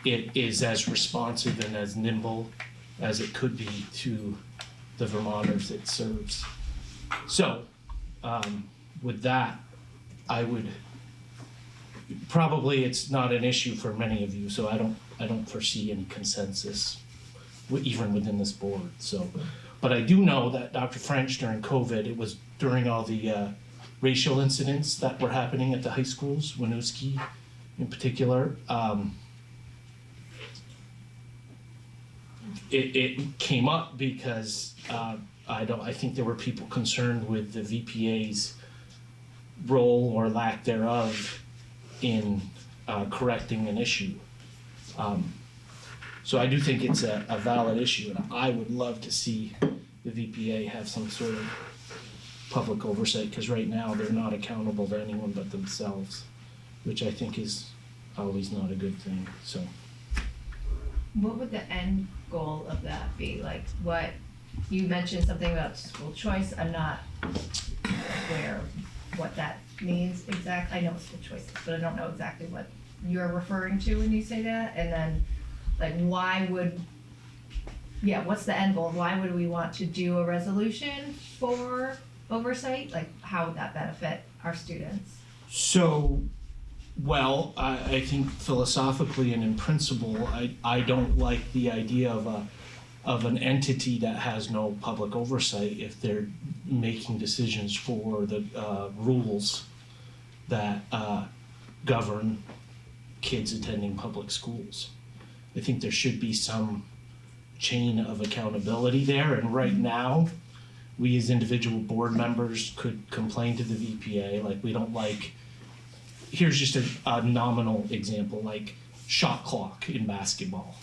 it is as responsive and as nimble as it could be to the Vermonters it serves. So, with that, I would, probably it's not an issue for many of you, so I don't foresee any consensus even within this board. So, but I do know that Dr. French during COVID, it was during all the racial incidents that were happening at the high schools, Winooski in particular. It came up because I think there were people concerned with the VPA's role or lack thereof in correcting an issue. So I do think it's a valid issue, and I would love to see the VPA have some sort of public oversight, because right now they're not accountable to anyone but themselves, which I think is always not a good thing. So, What would the end goal of that be? Like, what, you mentioned something about school choice, I'm not aware of what that means exactly. I know what school choice is, but I don't know exactly what you're referring to when you say that? And then, like, what's the end goal? Why would we want to do a resolution for oversight? Like, how would that benefit our students? So, well, I think philosophically and in principle, I don't like the idea of an entity that has no public oversight if they're making decisions for the rules that govern kids attending public schools. I think there should be some chain of accountability there, and right now, we as individual board members could complain to the VPA, like we don't like, here's just a nominal example, like shot clock in basketball.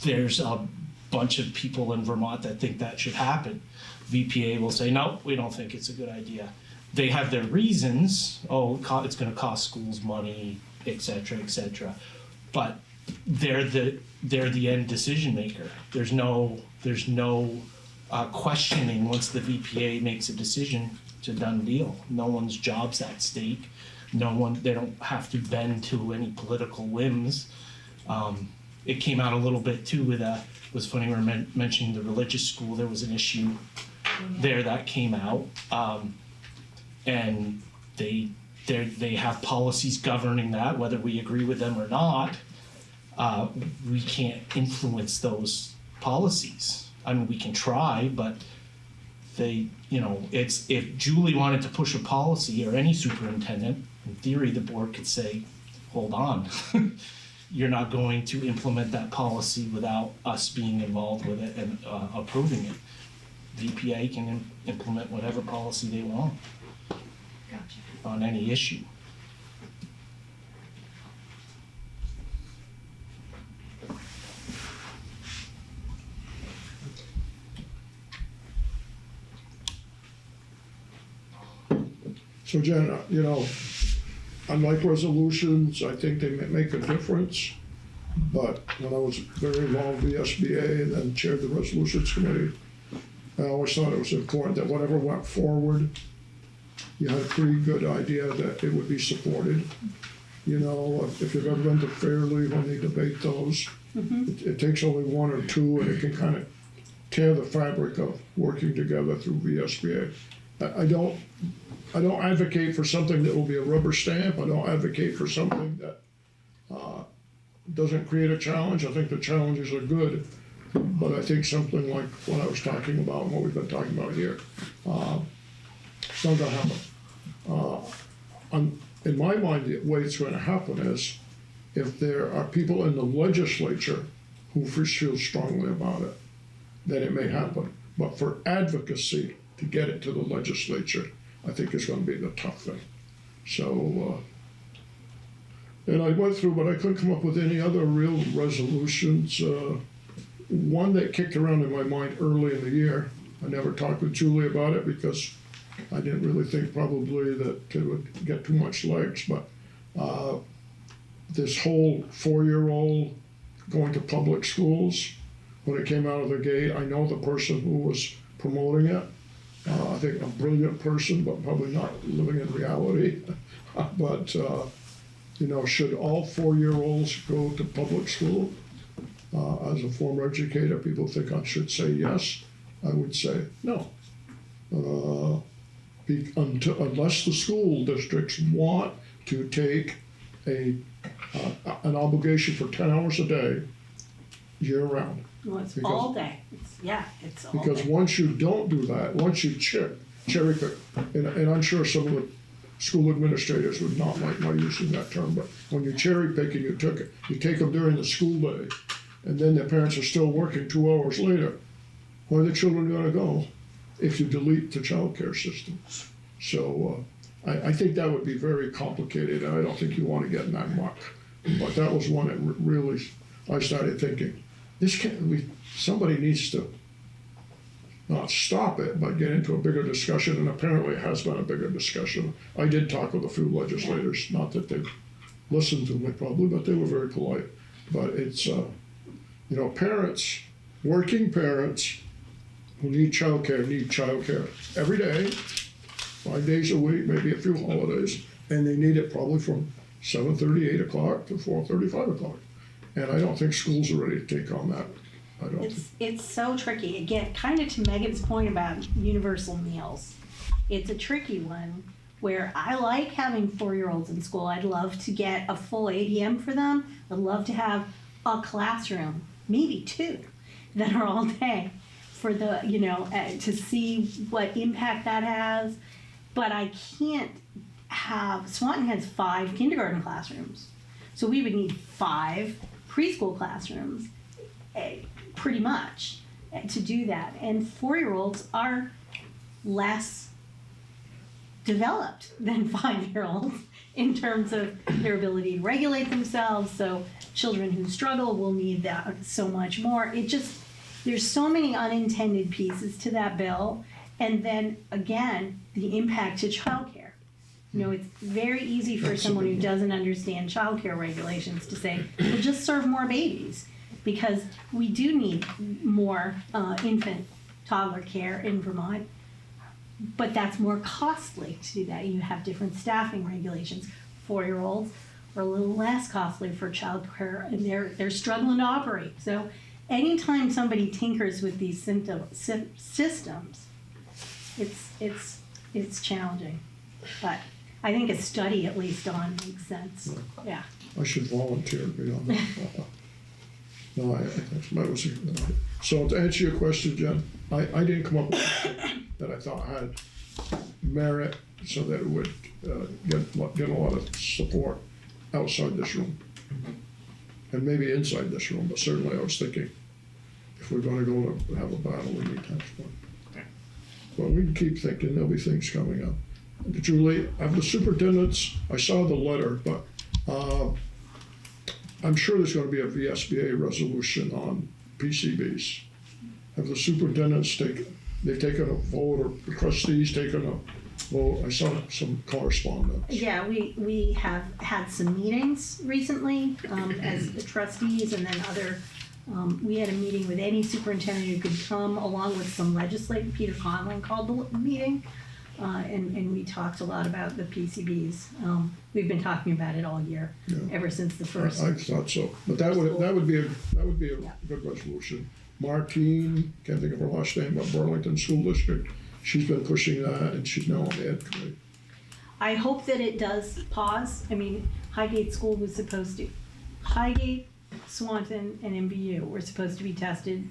There's a bunch of people in Vermont that think that should happen. VPA will say, no, we don't think it's a good idea. They have their reasons, it's gonna cost schools money, et cetera, but they're the end decision maker. There's no questioning once the VPA makes a decision. It's a done deal. No one's job's at stake. They don't have to bend to any political whims. It came out a little bit too with it was funny we were mentioning the religious school. There was an issue there that came out, and they have policies governing that. Whether we agree with them or not, we can't influence those policies. I mean, we can try, but it's if Julie wanted to push a policy or any superintendent, in theory, the board could say, hold on. You're not going to implement that policy without us being involved with it and approving it. VPA can implement whatever policy they want Gotcha. on any issue. So Jen, unlike resolutions, I think they make a difference. But when I was very involved with the SBA and then chaired the resolutions committee, I always thought it was important that whatever went forward, you had a pretty good idea that it would be supported. If you've ever been to Fairleigh when they debate those, it takes only one or two and it can kind of tear the fabric of working together through VSBA. I don't advocate for something that will be a rubber stamp. I don't advocate for something that doesn't create a challenge. I think the challenges are good, but I think something like what I was talking about and what we've been talking about here, it's not gonna happen. In my mind, the way it's gonna happen is if there are people in the legislature who feel strongly about it, then it may happen. But for advocacy to get it to the legislature, I think is gonna be the tough thing. So, and I went through, but I couldn't come up with any other real resolutions. One that kicked around in my mind early in the year, I never talked with Julie about it because I didn't really think probably that it would get too much legs, but this whole 4-year-old going to public schools, when it came out of the gate, I know the person who was promoting it. I think a brilliant person, but probably not living in reality. But, should all 4-year-olds go to public school? As a former educator, people think I should say yes. I would say no. Unless the school districts want to take an obligation for 10 hours a day, year-round. Well, it's Because- all day. It's all Because day. once you don't do that, once you cherry pick, and I'm sure some of the school administrators would not like my using that term, but when you cherry pick and you take them during the school day, and then their parents are still working 2 hours later, where are the children gonna go if you delete the childcare system? So, I think that would be very complicated, and I don't think you wanna get in that muck. But that was one that really, I started thinking, somebody needs to not stop it, but get into a bigger discussion, and apparently it has been a bigger discussion. I did talk with a few legislators, not that they listened to me probably, but they were very polite. But it's, parents, working parents who need childcare every day, 5 days a week, maybe a few holidays, And they need it probably from 7:30, 8 o'clock to 4:30, 5 o'clock. And I don't think schools are ready to take on that. I don't think. It's so tricky. Again, kind of to Megan's point about universal meals. It's a tricky one where I like having 4-year-olds in school. I'd love to get a full ADM for them. I'd love to have a classroom, maybe 2, that are all day for the, to see what impact that has. But I can't have, Swanton has 5 kindergarten classrooms. So we would need 5 preschool classrooms, pretty much, to do that. And 4-year-olds are less developed than 5-year-olds in terms of their ability to regulate themselves. So children who struggle will need that so much more. There's so many unintended pieces to that bill. And then again, the impact to childcare. It's very easy for someone who doesn't understand childcare regulations to say, well, just serve more babies, because we do need more infant toddler care in Vermont. But that's more costly to do that. You have different staffing regulations. 4-year-olds are a little less costly for childcare, and they're struggling to operate. So anytime somebody tinkers with these systems, it's challenging. But I think a study at least on makes sense. Yeah. I should volunteer to be on that. No, I think that was, so to answer your question, Jen, I didn't come up with something that I thought had merit so that it would get a lot of support outside this room. And maybe inside this room, but certainly I was thinking, if we're gonna go to have a battle, we need to have one. But we can keep thinking, there'll be things coming up. Julie, of the superintendents, I saw the letter, but I'm sure there's gonna be a VSBA resolution on PCBs. Have the superintendents they've taken a vote, or the trustees taken a vote? I saw some correspondence. Yeah, we have had some meetings recently as the trustees, and then other, we had a meeting with any superintendent who could come, along with some legislative. Peter Conlon called the meeting, and we talked a lot about the PCBs. We've been talking about it all year, ever since the first. I thought so, but that would be a good resolution. Martine, can't think of her last name, but Burlington School District, she's been pushing that, and she's now on the ed committee. I hope that it does pause. I mean, Highgate School was supposed to, Highgate, Swanton, and MVU were supposed to be tested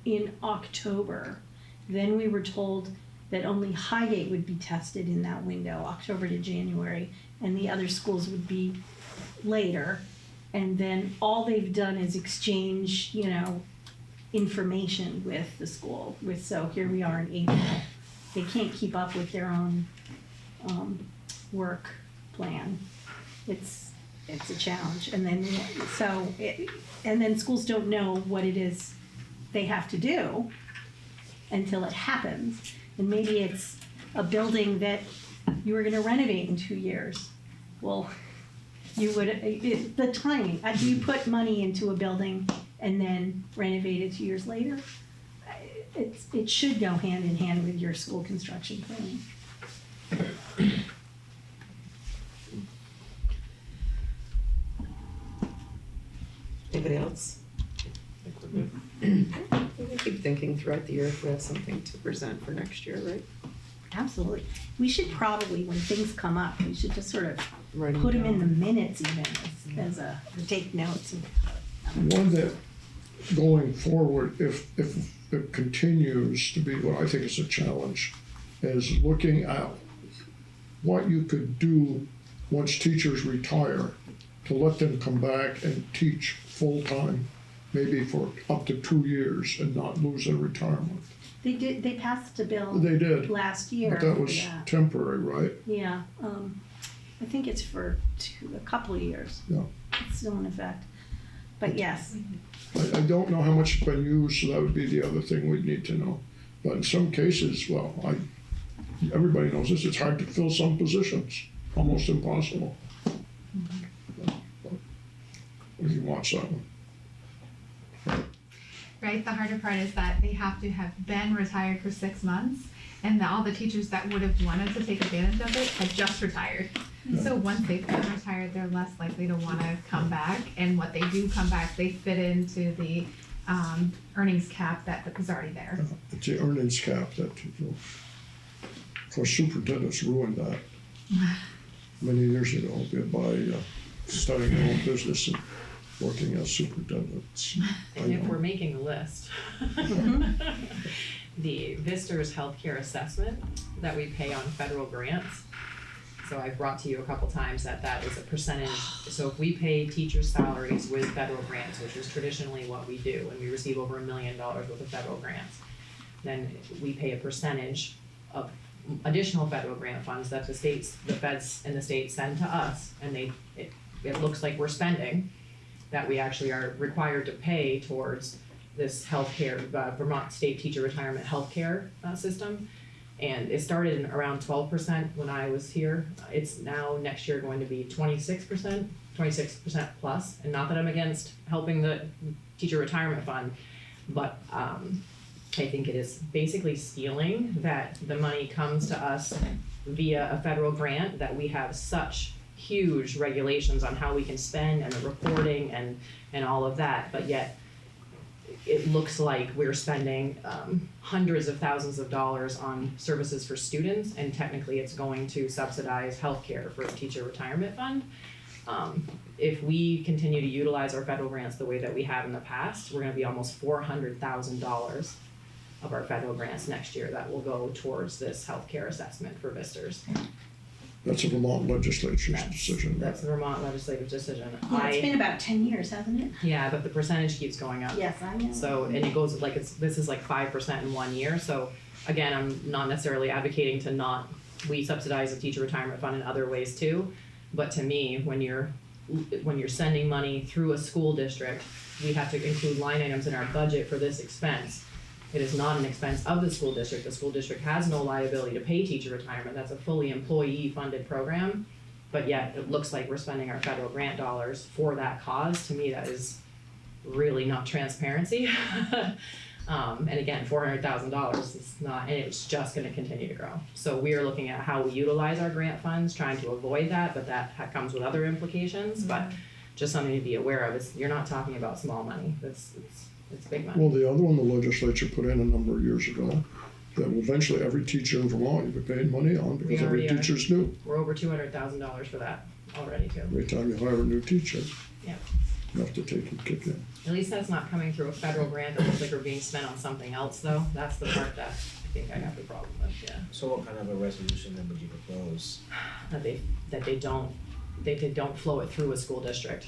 in October. Then we were told that only Highgate would be tested in that window, October to January, and the other schools would be later. And then all they've done is exchange, information with the school. So here we are in April. They can't keep up with their own work plan. It's a challenge. And then schools don't know what it is they have to do until it happens. And maybe it's a building that you were going to renovate in 2 years. Well, the timing. Do you put money into a building and then renovate it 2 years later? It should go hand in hand with your school construction planning. Anybody else? We can keep thinking throughout the year if we have something to present for next year, right? Absolutely. We should probably, when things come up, we should just sort of Writing put them in down. the minutes even as take notes. One that, going forward, if it continues to be what I think is a challenge, is looking at what you could do once teachers retire to let them come back and teach full-time, maybe for up to 2 years, and not lose their retirement. They passed a bill They did, last year. but that for was temporary, right? Yeah, I think it's for a couple of years. Yeah. It's still in effect. But yes, I don't know how much it's been used, so that would be the other thing we'd need to know. But in some cases, well, everybody knows this, it's hard to fill some positions, almost impossible. What do you watch that one? Right, the harder part is that they have to have been retired for 6 months, and all the teachers that would have wanted to take advantage of it had just retired. So once they've been retired, they're less likely to wanna come back, and what they do come back, they fit into the, earnings cap that was already there. It's the earnings cap that, of course, superintendents ruined that many years ago by starting their own business and working as superintendents. I And if know. we're making a list, the Vistor's healthcare assessment that we pay on federal grants. So I've brought to you a couple times that is a percentage, so if we pay teachers' salaries with federal grants, which is traditionally what we do, and we receive over $1 million worth of federal grants, then we pay a percentage of additional federal grant funds that the feds and the states send to us, and it looks like we're spending, that we actually are required to pay towards this healthcare, Vermont State Teacher Retirement Healthcare system. And it started in around 12% when I was here. It's now next year going to be 26%, 26% plus. And not that I'm against helping the teacher retirement fund, but I think it is basically stealing that the money comes to us via a federal grant, that we have such huge regulations on how we can spend and the reporting and all of that, but yet it looks like we're spending hundreds of thousands of dollars on services for students, and technically it's going to subsidize healthcare for the teacher retirement fund. If we continue to utilize our federal grants the way that we have in the past, we're gonna be almost $400,000 of our federal grants next year that will go towards this healthcare assessment for Vistors. That's a Vermont legislature's decision. That's the Vermont legislative decision. Yeah, it's been about 10 years, hasn't it? Yeah, but the percentage keeps going up. Yes, I know. So, and it goes like this is like 5% in 1 year. So again, I'm not necessarily advocating to not, we subsidize the teacher retirement fund in other ways too. But to me, when you're sending money through a school district, we have to include line items in our budget for this expense. It is not an expense of the school district. The school district has no liability to pay teacher retirement. That's a fully employee-funded program. But yet, it looks like we're spending our federal grant dollars for that cause. To me, that is really not transparency. And again, $400,000 is not, and it's just gonna continue to grow. So we are looking at how we utilize our grant funds, trying to avoid that, but that comes with other implications. But just something to be aware of. You're not talking about small money. It's big money. Well, the other one the legislature put in a number of years ago, that eventually every teacher in Vermont you'll be paying money on, because every already are. teacher's new. We're over $200,000 for that already too. Every time you hire a new teacher, Yeah. you have to take and kick in. At least that's not coming through a federal grant that looks like we're being spent on something else though. That's the part that I think I have the problem with, yeah. So what kind of a resolution then would you propose? That they don't flow it through a school district.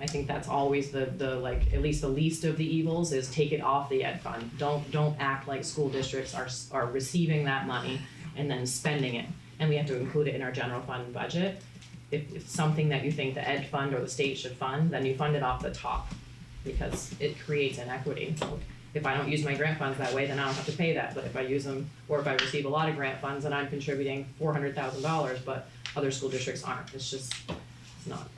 I think that's always the like, at least the least of the evils is take it off the ed fund. Don't act like school districts are receiving that money and then spending it. And we have to include it in our general fund budget. If it's something that you think the ed fund or the state should fund, then you fund it off the top, because it creates inequity. If I don't use my grant funds that way, then I don't have to pay that. But if I use them, or if I receive a lot of grant funds and I'm contributing $400,000, but other school districts aren't, it's not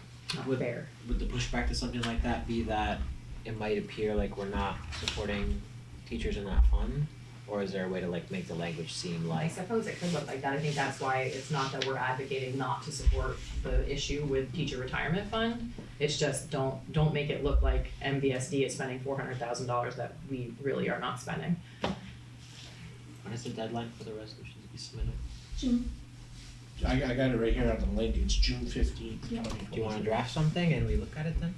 fair. Would the pushback to something like that be that it might appear like we're not supporting teachers in that fund? Or is there a way to like make the language seem I like, suppose it could look like that. I think that's why it's not that we're advocating not to support the issue with teacher retirement fund. It's just don't make it look like MVSD is spending $400,000 that we really are not spending. when is the deadline for the resolution to be submitted? June. I got it right here on the link, it's June 15th, Yeah. 2020. Do you wanna draft something and we look at it then?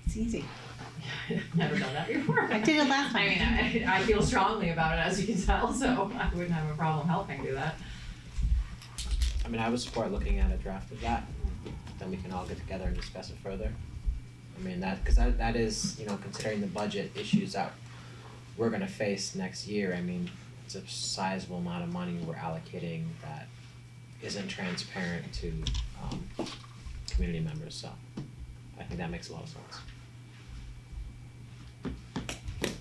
It's easy. Never done that before. I did it last I time. mean, I feel strongly about it, as you can tell, so I wouldn't have a problem helping do that. I mean, I would support looking at a draft of that, then we can all get together and discuss it further. I mean, cause that is, you know, considering the budget issues that we're gonna face next year, I mean, it's a sizable amount of money we're allocating that isn't transparent to, community members, so I think that makes a lot of sense.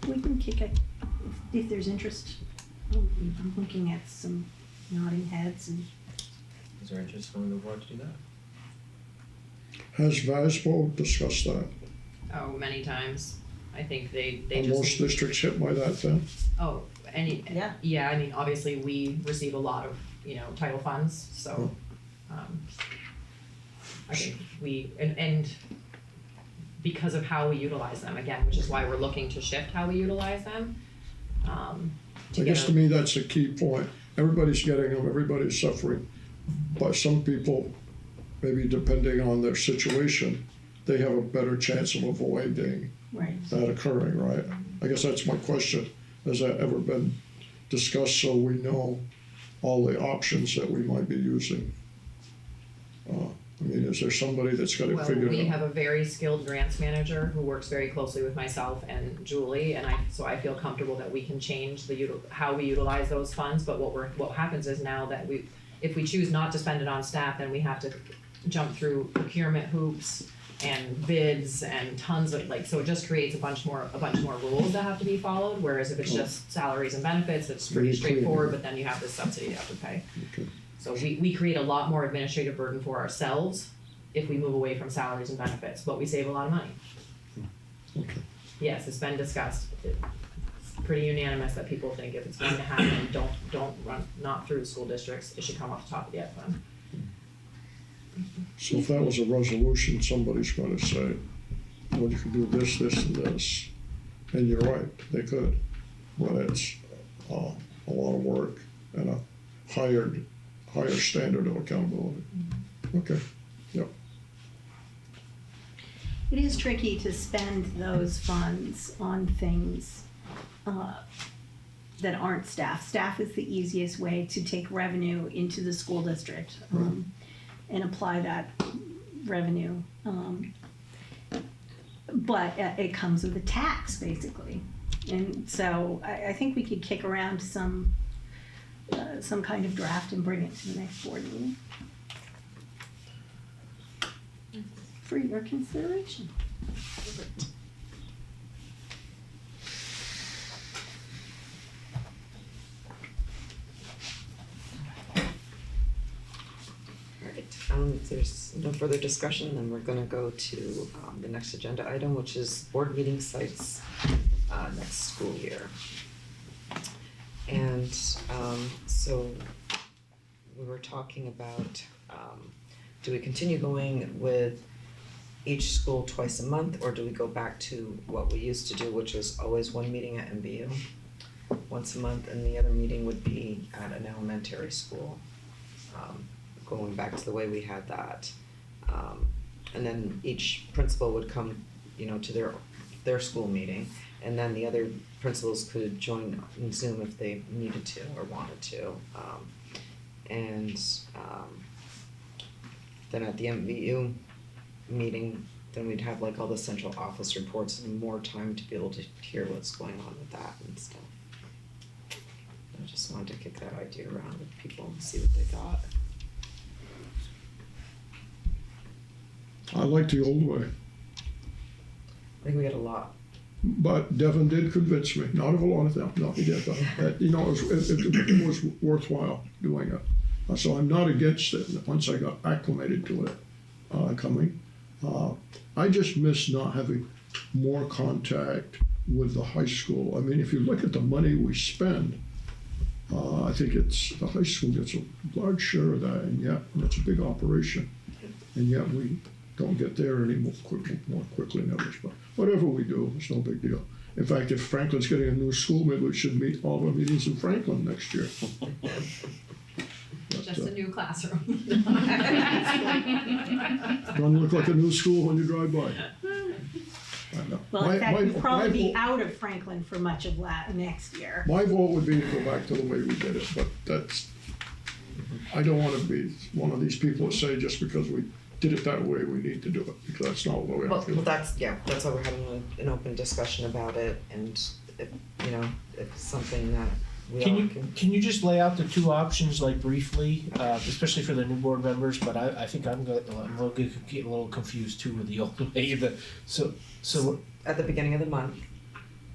We can kick it if there's interest. I'm looking at some nodding heads and Is there interest from the board to do that? Has VASBO discussed that? Oh, many times. I think they Are most just, districts hit by that then? oh, Yeah. yeah, I mean, obviously, we receive a lot of title funds, so, I think and because of how we utilize them, again, which is why we're looking to shift how we utilize them, I guess to me, that's the key point. Everybody's getting them, everybody's suffering, but some people, maybe depending on their situation, they have a better chance of avoiding Right. that occurring, right? I guess that's my question. Has that ever been discussed so we know all the options that we might be using? I mean, is there somebody that's got it Well, figured out? we have a very skilled grants manager who works very closely with myself and Julie, and so I feel comfortable that we can change how we utilize those funds, but what happens is now that if we choose not to spend it on staff, then we have to jump through procurement hoops and bids and tons of, so it just creates a bunch more rules that have to be followed, whereas if it's just salaries and benefits, it's pretty Very clear. straightforward, but then you have this subsidy you have to pay. Okay. So we create a lot more administrative burden for ourselves if we move away from salaries and benefits, but we save a lot of money. Okay. Yes, it's been discussed. It's pretty unanimous that people think if it's going to happen, don't run, not through school districts, it should come off the top of the ed fund. So if that was a resolution, somebody's gonna say, well, you can do this, this, and this. And you're right, they could, but it's a lot of work and a higher standard of accountability. Okay, yep. It is tricky to spend those funds on things that aren't staff. Staff is the easiest way to take revenue into the school district and apply that revenue. But it comes with a tax, basically. And so I think we could kick around some kind of draft and bring it to the next board meeting for your consideration. Alright, if there's no further discussion, then we're gonna go to the next agenda item, which is board meeting sites next school year. And so we were talking about, do we continue going with each school twice a month, or do we go back to what we used to do, which was always one meeting at MVU once a month, and the other meeting would be at an elementary school, going back to the way we had that. And then each principal would come, to their school meeting, and then the other principals could join in Zoom if they needed to or wanted to. Then at the MVU meeting, then we'd have all the central office reports and more time to be able to hear what's going on with that and stuff. I just wanted to kick that idea around with people and see what they thought. I like the old way, I think we got a lot. but Devin did convince me, not of a lot of them, no, he did, but, it was worthwhile doing it. So I'm not against it, once I got acclimated to it, coming. I just miss not having more contact with the high school. I mean, if you look at the money we spend, I think the high school gets a large share of that, and yet, it's a big operation. And yet we don't get there any more quickly than others, but whatever we do, it's no big deal. In fact, if Franklin's getting a new school, maybe we should meet all our meetings in Franklin next year. But, Just a new classroom. Gonna look like a new school when you drive by. I know. Well, in fact, My- we'd probably my be vote- out of Franklin for much of next year. My vote would be to go back to the way we did it, but I don't wanna be one of these people that say just because we did it that way, we need to do it, because that's not the way I Well, feel. that's why we're having an open discussion about it, and if it's something that we all can. Can you just lay out the two options briefly, especially for the new board members? But I think I'm getting a little confused too with the old way. So At the beginning of the month,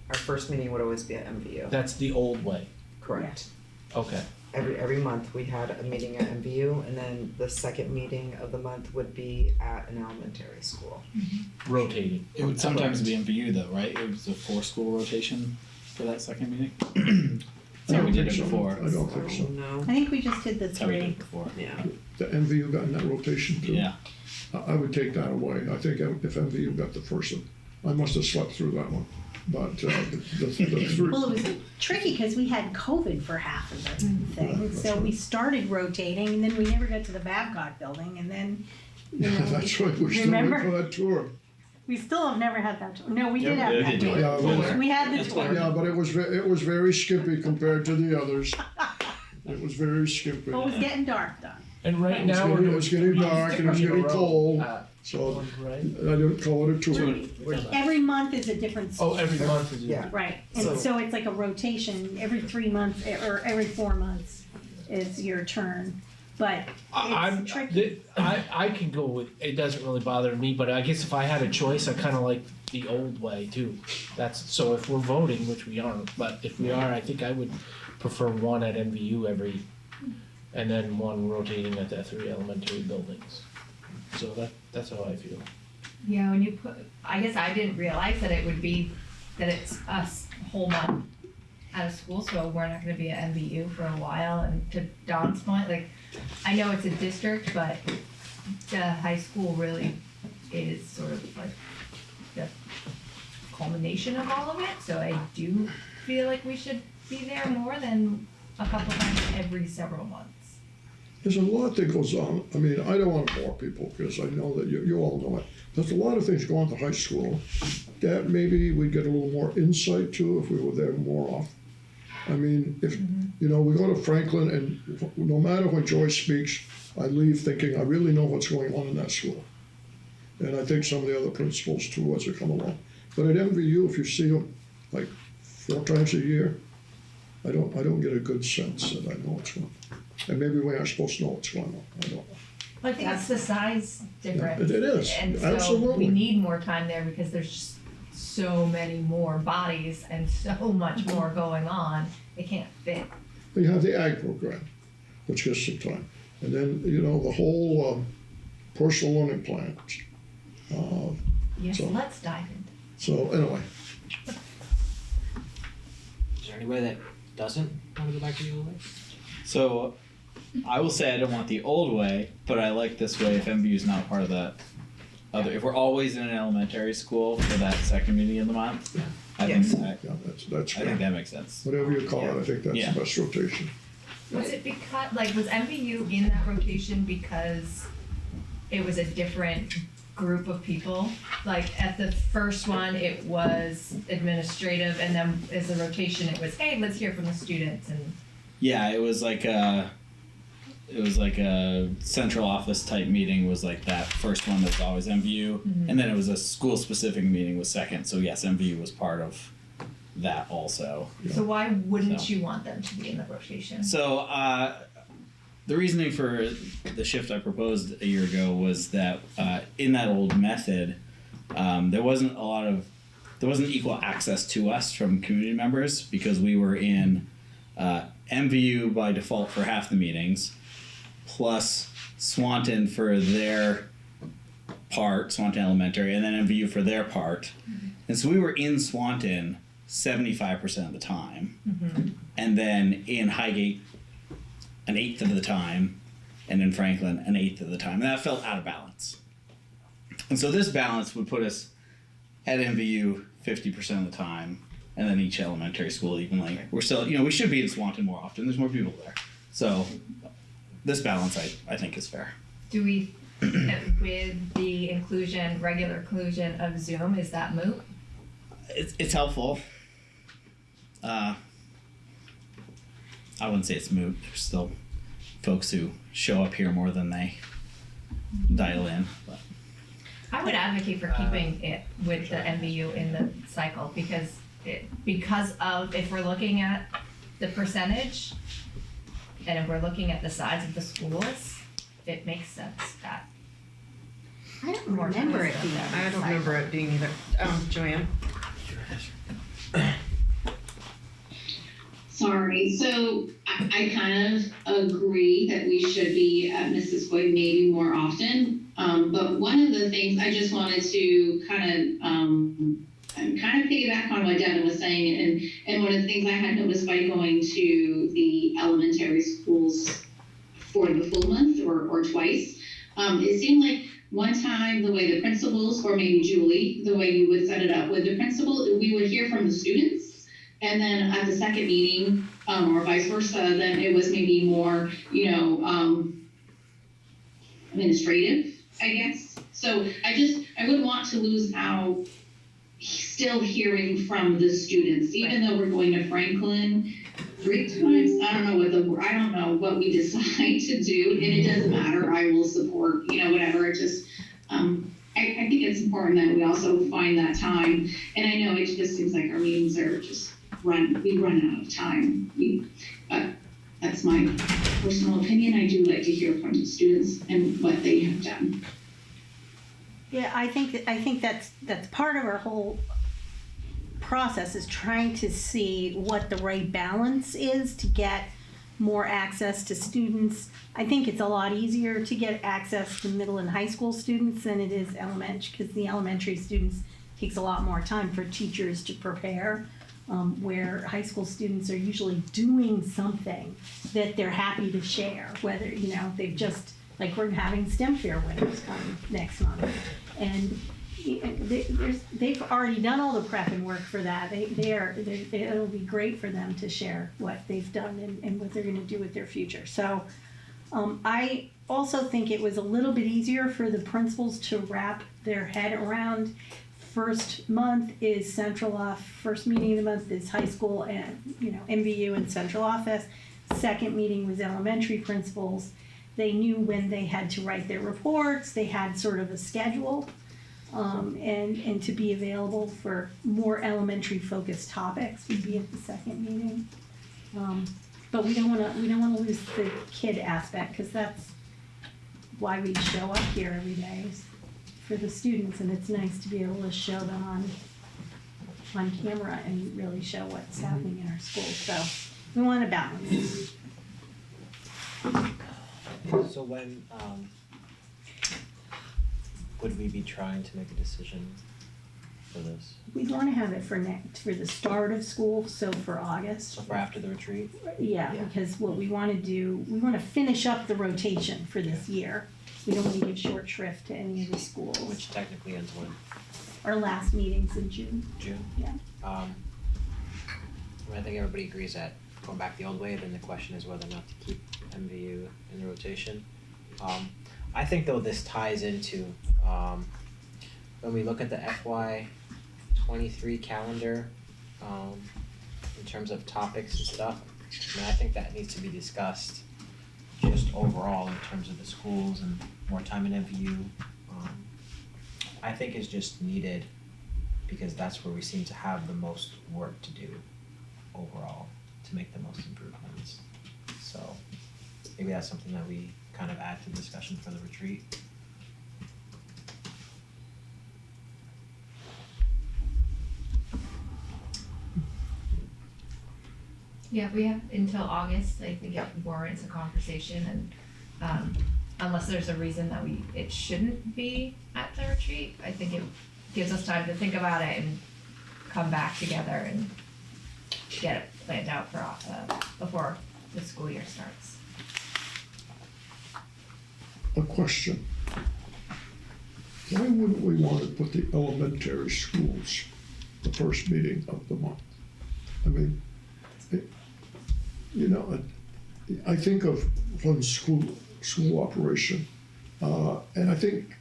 our first meeting would always be at MVU. that's the old way. Correct. Okay. Every month we had a meeting at MVU, and then the second meeting of the month would be at an elementary school. Rotating. It would sometimes be MVU though, right? It was a 4-school rotation for that second meeting. I how don't we did think it so. before. I don't think so. No, I think we just did the That's how we did three. it before. yeah. The MVU got in that rotation too. Yeah. I would take that away. I think if MVU got the first one, I must have slept through that one. But the three, Well, it was tricky because we had COVID for half of the thing, That's so right. we started rotating, and then we never got to the Babcock building, and then, you know, that's right, we're still waiting for that tour. we still have never had that tour. No, we did Yeah, have we that did. tour. Yeah, We had the tour. yeah, but it was very skimpy compared to the others. It was very skimpy. But it was getting dark though. And right It was now, getting- it was getting dark and it was getting cold, so One, right? I didn't call it a tour. Every month is a different Oh, school. every month is. Yeah. Right, and So- so it's like a rotation, every 3 months, or every 4 months is your turn, but I'm, it's tricky. I can go with, it doesn't really bother me, but I guess if I had a choice, I kinda like the old way too. So if we're voting, which we aren't, but if we are, I think I would prefer one at MVU and then one rotating at the 3 elementary buildings. So that's how I feel. Yeah, when you put, I guess I didn't realize that it would be, that it's us whole month out of school, so we're not gonna be at MVU for a while, and to Don's point, like, I know it's a district, but the high school really is sort of like the culmination of all of it, so I do feel like we should be there more than a couple times every several months. There's a lot that goes on. I mean, I don't want to bore people because I know that you all know it. There's a lot of things going on at the high school that maybe we'd get a little more insight to if we were there more often. I mean, if, you know, we go to Franklin and no matter when Joyce speaks, I leave thinking I really know what's going on in that school. And I think some of the other principals too as they come along. But at MVU, if you see them like 4 times a year, I don't get a good sense that I know what's going on. And maybe we aren't supposed to know what's going on, I don't know. I think it's the size difference. It is, And so absolutely. we need more time there because there's just so many more bodies and so much more going on, it can't fit. You have the ag program, which gets some time. And then, you know, the whole personal learning plans. Yes, So- let's dive into. So anyway, Is there any way that doesn't wanna go back to the old way? So, I will say I don't want the old way, but I like this way if MVU is not part of that other. If we're always in an elementary school for that second meeting of the month, I Yes. think that, yeah, that's I think that makes sense. whatever you call it, I think that's Yeah. the best rotation. Was it because, like, was MVU in that rotation because it was a different group of people? Like, at the first one, it was administrative, and then as a rotation, it was, hey, let's hear from the students, and Yeah, it was like a central office type meeting was like that first one that's always MVU, and then it was a school specific meeting was second. So yes, MVU was part of that also. so why wouldn't So. you want them to be in the rotation? So the reasoning for the shift I proposed a year ago was that in that old method, there wasn't equal access to us from community members because we were in MVU by default for half the meetings, plus Swanton for their part, Swanton Elementary, and then MVU for their part. And so we were in Swanton 75% of the time, and then in Highgate an eighth of the time, and in Franklin an eighth of the time. And that felt out of balance. And so this balance would put us at MVU 50% of the time, and then each elementary school evenly. We're still, we should be in Swanton more often. There's more people there. So this balance, I think, is fair. Do we, with the regular inclusion of Zoom, is that moot? It's helpful. I wouldn't say it's moot. There's still folks who show up here more than they dial in. But. I would advocate for keeping it with the MVU in the cycle because if we're looking at the percentage and if we're looking at the size of the schools, it makes sense that. I don't remember it being. I don't remember it being either. Joanne? Sorry, so I kind of agree that we should be at Missisquoi maybe more often. But one of the things I just wanted to kind of kind of piggyback on what Devin was saying, and one of the things I had noticed by going to the elementary schools for the full month or twice, it seemed like one time the way the principals, or maybe Julie, the way you would set it up with the principal, we would hear from the students, and then at the second meeting, or vice versa, then it was maybe more, administrative, I guess. So I would want to lose out still hearing from the students, even though we're going to Franklin 3 times. I don't know what we decide to do, and it doesn't matter. I will support, whatever. It just, I think it's important that we also find that time. And I know it just seems like our meetings are just we run out of time. That's my personal opinion. I do like to hear from the students and what they have done. Yeah, I think that's part of our whole process, is trying to see what the right balance is to get more access to students. I think it's a lot easier to get access to middle and high school students than it is elementary, because the elementary students takes a lot more time for teachers to prepare, where high school students are usually doing something that they're happy to share, whether, they've just, like, we're having STEM Fair winners come next month, and they've already done all the prep and work for that. It'll be great for them to share what they've done and what they're going to do with their future. So I also think it was a little bit easier for the principals to wrap their head around. First month is first meeting of the month is high school and MVU and central office. Second meeting was elementary principals. They knew when they had to write their reports. They had sort of a schedule, and to be available for more elementary focused topics would be at the second meeting. But we don't want to lose the kid aspect, because that's why we show up here every day, is for the students, and it's nice to be able to show them on camera and really show what's happening in our schools. So we want to balance. So when would we be trying to make a decision for this? We want to have it for the start of school, so for August. So for after the retreat? Yeah, because what we want to do, we want to finish up the rotation for this year. We don't want to give short shrift to any of the schools. Which technically ends when? Our last meeting's in June. June? Yeah. I think everybody agrees that going back the old way, then the question is whether or not to keep MVU in the rotation. I think though this ties into when we look at the FY23 calendar in terms of topics and stuff. I think that needs to be discussed just overall in terms of the schools and more time in MVU. I think is just needed because that's where we seem to have the most work to do overall to make the most improvements. So maybe that's something that we kind of add to the discussion for the retreat. Yeah, we have until August. I think it warrants a conversation, and unless there's a reason that it shouldn't be at the retreat, I think it gives us time to think about it and come back together and get it planned out for before the school year starts. A question. Why wouldn't we want to put the elementary schools the first meeting of the month? I mean, I think of one school operation, and I think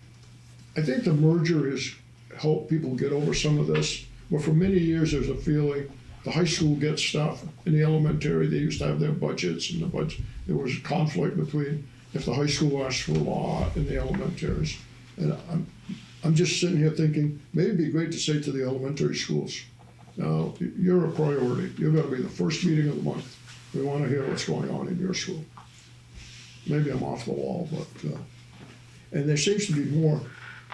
the merger has helped people get over some of this. But for many years, there's a feeling the high school gets stuff, in the elementary, they used to have their budgets, and there was a conflict between if the high school asked for a lot in the elementaries. And I'm just sitting here thinking, maybe it'd be great to say to the elementary schools, now, you're a priority. You're gonna be the first meeting of the month. We wanna hear what's going on in your school. Maybe I'm off the wall, but, and there seems to be more,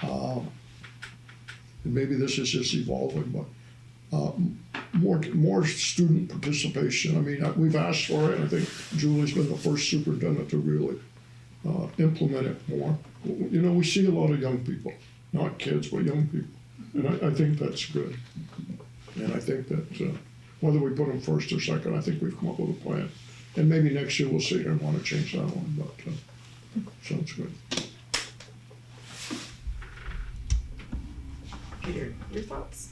and maybe this is just evolving, but more student participation. I mean, we've asked for it. I think Julie's been the first superintendent to really implement it more. We see a lot of young people, not kids, but young people. And I think that's good. And I think that, whether we put them first or second, I think we've come up with a plan. And maybe next year we'll see and wanna change that one, but, sounds good. Peter, your thoughts?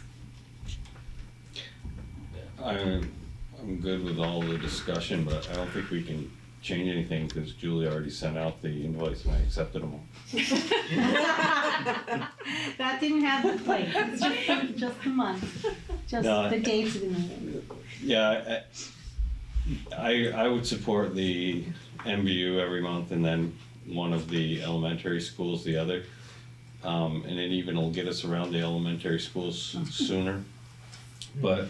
I'm good with all the discussion, but I don't think we can change anything because Julie already sent out the invoice and I accepted them all. That didn't have the plate, it's just the month, just No, the dates of the meeting. Yeah, I would support the MVU every month and then one of the elementary schools the other. And it even will get us around the elementary schools sooner. But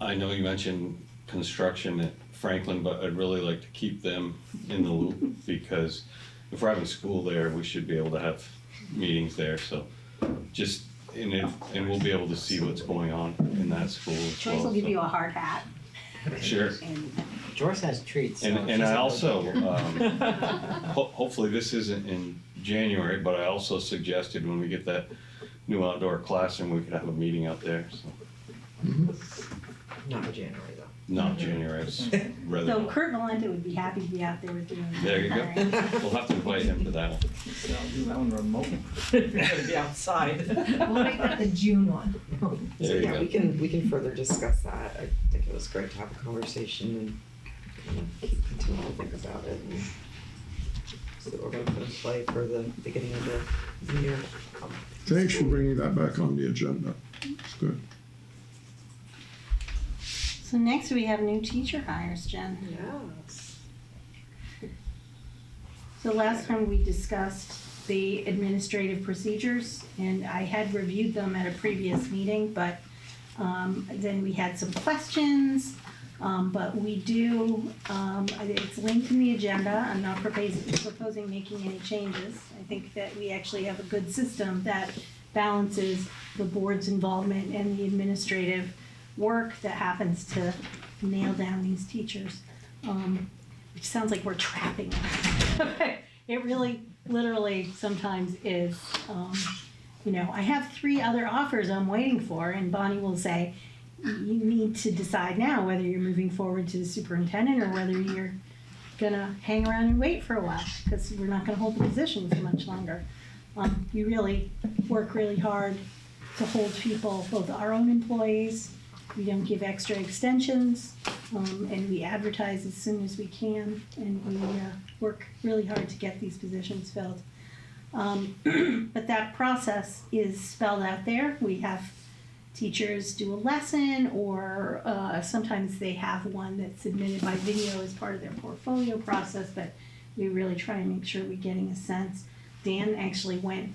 I know you mentioned construction at Franklin, but I'd really like to keep them in the loop because if we're having school there, we should be able to have meetings there. So just, and we'll be able to see what's going on in that school as Joyce well. will give so. you a hard hat. Sure. And Joyce has treats. So And she's I able to also, take care. hopefully this isn't in January, but I also suggested when we get that new outdoor classroom, we could have a meeting out there, so, Not in January though. not January, it's rather. so Kurt Valente would be happy to be out there with you. There you go. We'll have to invite him to that one. So I'll do that one remote. You're gonna be outside. We'll make that the June one. So There you yeah, go. we can further discuss that. I think it was great to have a conversation and kind of continue to think about it and see what we're gonna put in play for the beginning of the year. Thanks for bringing that back on the agenda. It's good. So next we have new teacher hires, Jen. Yes. So last time we discussed the administrative procedures, and I had reviewed them at a previous meeting, but then we had some questions. But we do, it's linked in the agenda. I'm not proposing making any changes. I think that we actually have a good system that balances the board's involvement and the administrative work that happens to nail down these teachers. Which sounds like we're trapping them. It really, literally sometimes is. I have 3 other offers I'm waiting for, and Bonnie will say, you need to decide now whether you're moving forward to the superintendent or whether you're gonna hang around and wait for a while, because we're not gonna hold the position for much longer. We really work really hard to hold people, both our own employees, we don't give extra extensions, and we advertise as soon as we can, and we work really hard to get these positions filled. But that process is spelled out there. We have teachers do a lesson, or sometimes they have one that's submitted by video as part of their portfolio process, but we really try and make sure we're getting a sense. Dan actually went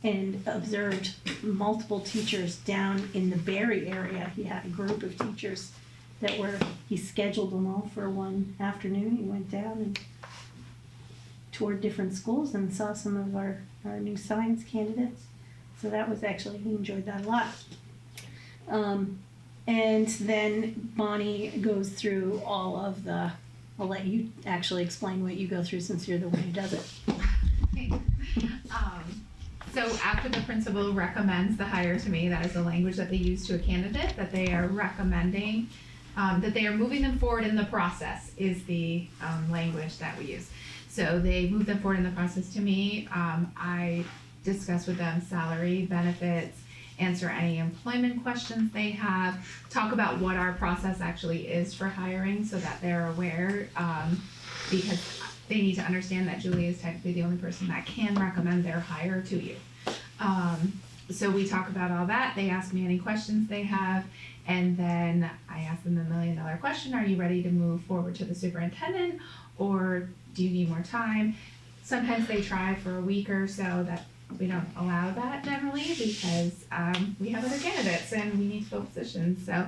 and observed multiple teachers down in the Barry area. He had a group of teachers that he scheduled them all for one afternoon. He went down and toured different schools and saw some of our new science candidates. So that was actually, he enjoyed that a lot. And then Bonnie goes through all of I'll let you actually explain what you go through since you're the one who does it. So after the principal recommends the hire to me, that is the language that they use to a candidate, that they are recommending, that they are moving them forward in the process is the language that we use. So they move them forward in the process to me. I discuss with them salary, benefits, answer any employment questions they have, talk about what our process actually is for hiring so that they're aware, because they need to understand that Julie is technically the only person that can recommend their hire to you. So we talk about all that. They ask me any questions they have, and then I ask them the $1 million question: are you ready to move forward to the superintendent, or do you need more time? Sometimes they try for a week or so. That we don't allow that generally because we have other candidates and we need to fill positions. So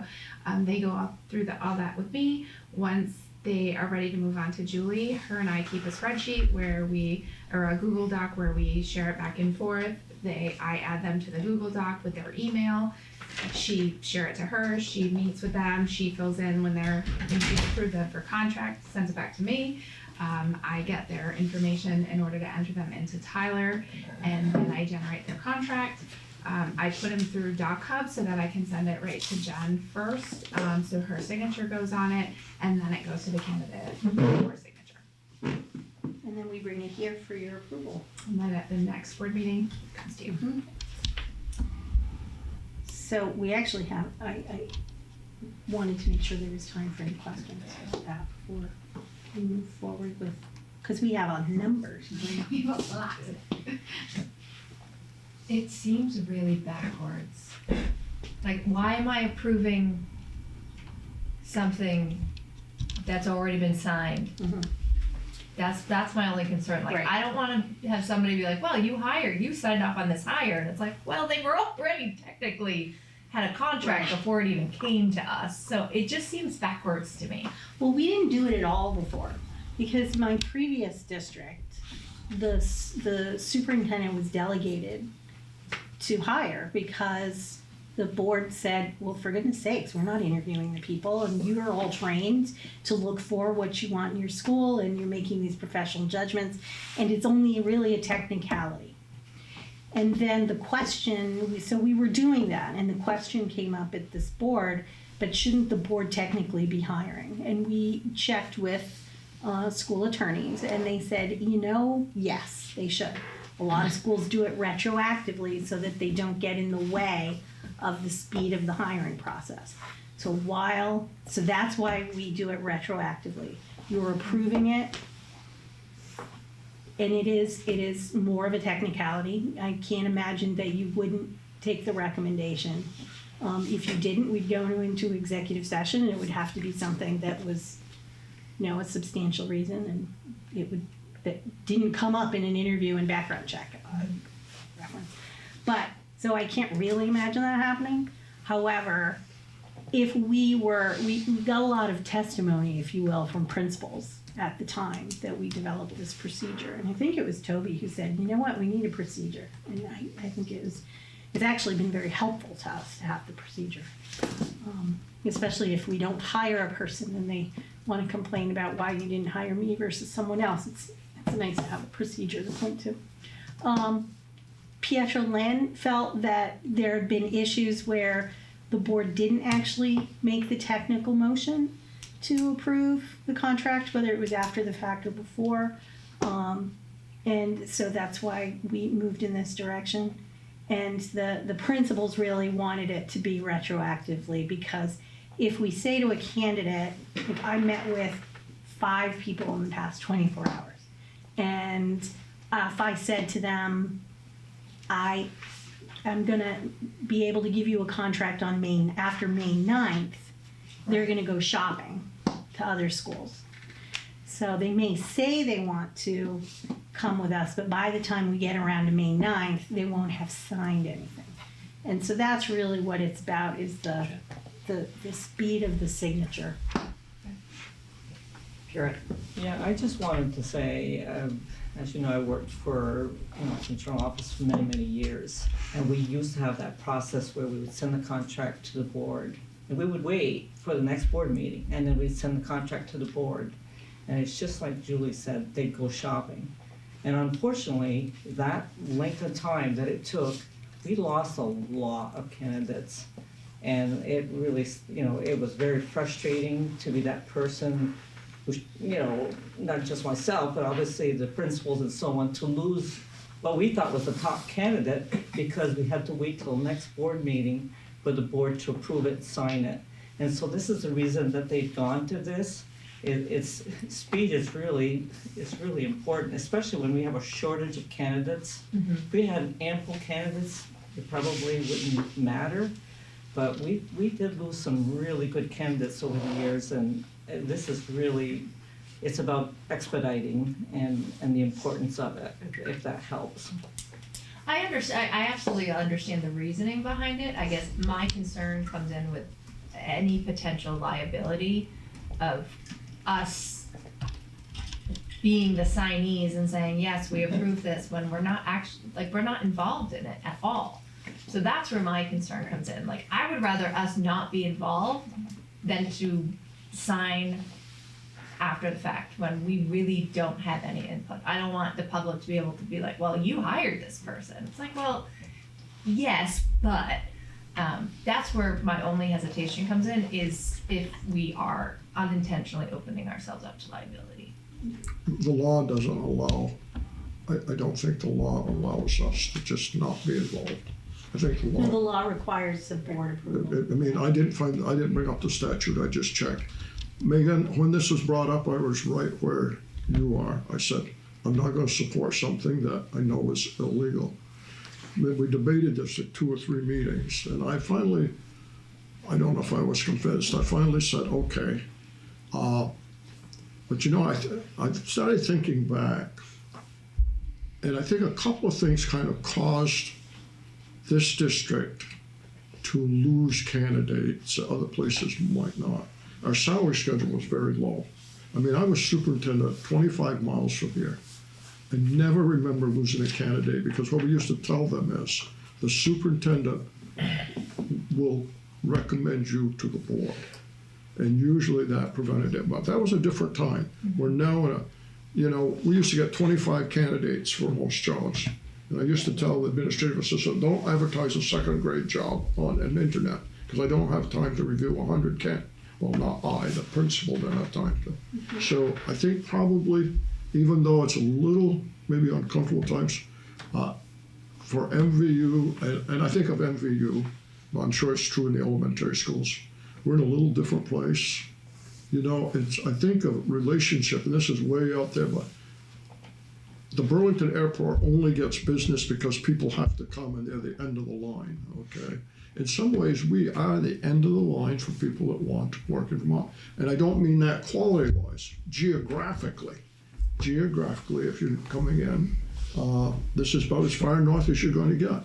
they go through all that with me. Once they are ready to move on to Julie, her and I keep a spreadsheet or a Google Doc where we share it back and forth. I add them to the Google Doc with their email. She share it to her. She meets with them. She fills in when she's approved them for contract, sends it back to me. I get their information in order to enter them into Tyler, and then I generate their contract. I put him through Doc Hub so that I can send it right to Jen first, so her signature goes on it, and then it goes to the candidate for signature. And then we bring it here for your approval. And then at the next board meeting, it comes to you. So we actually have, I wanted to make sure there was time for any questions about that before we move forward with, because we have a number to bring up. We have a lot. It seems really backwards. Like, why am I approving something that's already been signed? Mhm. That's my only concern. Like, Right. I don't wanna have somebody be like, well, you signed off on this hire, and it's like, well, they were already technically had a contract before it even came to us, so it just seems backwards to me. Well, we didn't do it at all before, because my previous district, the superintendent was delegated to hire, because the board said, well, for goodness sakes, we're not interviewing the people, and you are all trained to look for what you want in your school, and you're making these professional judgments, and it's only really a technicality. And then the question, so we were doing that, and the question came up at this board, but shouldn't the board technically be hiring? And we checked with school attorneys, and they said, yes, they should. A lot of schools do it retroactively so that they don't get in the way of the speed of the hiring process. So that's why we do it retroactively. You're approving it, and it is more of a technicality. I can't imagine that you wouldn't take the recommendation. If you didn't, we'd go into executive session, and it would have to be something that was, a substantial reason, and that didn't come up in an interview and background check reference. But, so I can't really imagine that happening. However, if we got a lot of testimony, if you will, from principals at the time that we developed this procedure. And I think it was Toby who said, you know what, we need a procedure. And I think it's actually been very helpful to us to have the procedure. Especially if we don't hire a person and they want to complain about why you didn't hire me versus someone else. It's nice to have a procedure to point to. Pietro Len felt that there had been issues where the board didn't actually make the technical motion to approve the contract, whether it was after the fact or before. And so that's why we moved in this direction. And the principals really wanted it to be retroactively, because if we say to a candidate, like, I met with 5 people in the past 24 hours, and if I said to them, I'm gonna be able to give you a contract on after May 9th, they're gonna go shopping to other schools. So they may say they want to come with us, but by the time we get around to May 9th, they won't have signed anything. And so that's really what it's about, is the speed of the signature. Purity. Yeah, I just wanted to say, as you know, I worked for internal office for many, many years. And we used to have that process where we would send the contract to the board. And we would wait for the next board meeting, and then we'd send the contract to the board. And it's just like Julie said, they'd go shopping. And unfortunately, that length of time that it took, we lost a lot of candidates. And it really, it was very frustrating to be that person who, not just myself, but obviously the principals and so on, to lose what we thought was the top candidate because we had to wait till the next board meeting for the board to approve it and sign it. And so this is the reason that they've gone to this. Speed is really important, especially when we have a shortage of candidates. Mm-hmm. If we had ample candidates, it probably wouldn't matter. But we did lose some really good candidates over the years, and this is really, it's about expediting and the importance of it, if that helps. I absolutely understand the reasoning behind it. I guess my concern comes in with any potential liability of us being the signees and saying, yes, we approve this, when we're not actually, we're not involved in it at all. So that's where my concern comes in. I would rather us not be involved than to sign after the fact when we really don't have any input. I don't want the public to be able to be like, well, you hired this person. It's like, well, Yes, but that's where my only hesitation comes in, is if we are unintentionally opening ourselves up to liability. The law doesn't allow, I don't think the law allows us to just not be involved. I think the The law, law requires the board approval. I mean, I didn't bring up the statute, I just checked. Megan, when this was brought up, I was right where you are. I said, I'm not gonna support something that I know is illegal. Then we debated this at 2 or 3 meetings, and I finally, I don't know if I was convinced, I finally said, okay. But you know, I started thinking back, and I think a couple of things kind of caused this district to lose candidates that other places might not. Our salary schedule was very low. I mean, I was superintendent 25 miles from here. I never remember losing a candidate, because what we used to tell them is the superintendent will recommend you to the board. And usually that prevented it, but that was a different time. We're now in a, you know, we used to get 25 candidates for most jobs. And I used to tell the administrative assistant, don't advertise a second grade job on an internet, because I don't have time to review 100 well, not I, the principal didn't have time to. So I think probably, even though it's a little maybe uncomfortable at times, for MVU, and I think of MVU, but I'm sure it's true in the elementary schools, we're in a little different place. You know, I think of relationship, and this is way out there, but the Burlington Airport only gets business because people have to come and they're the end of the line, okay? In some ways, we are the end of the line for people that want to work in Vermont. And I don't mean that quality-wise, geographically. Geographically, if you're coming in, this is about as far north as you're going to get.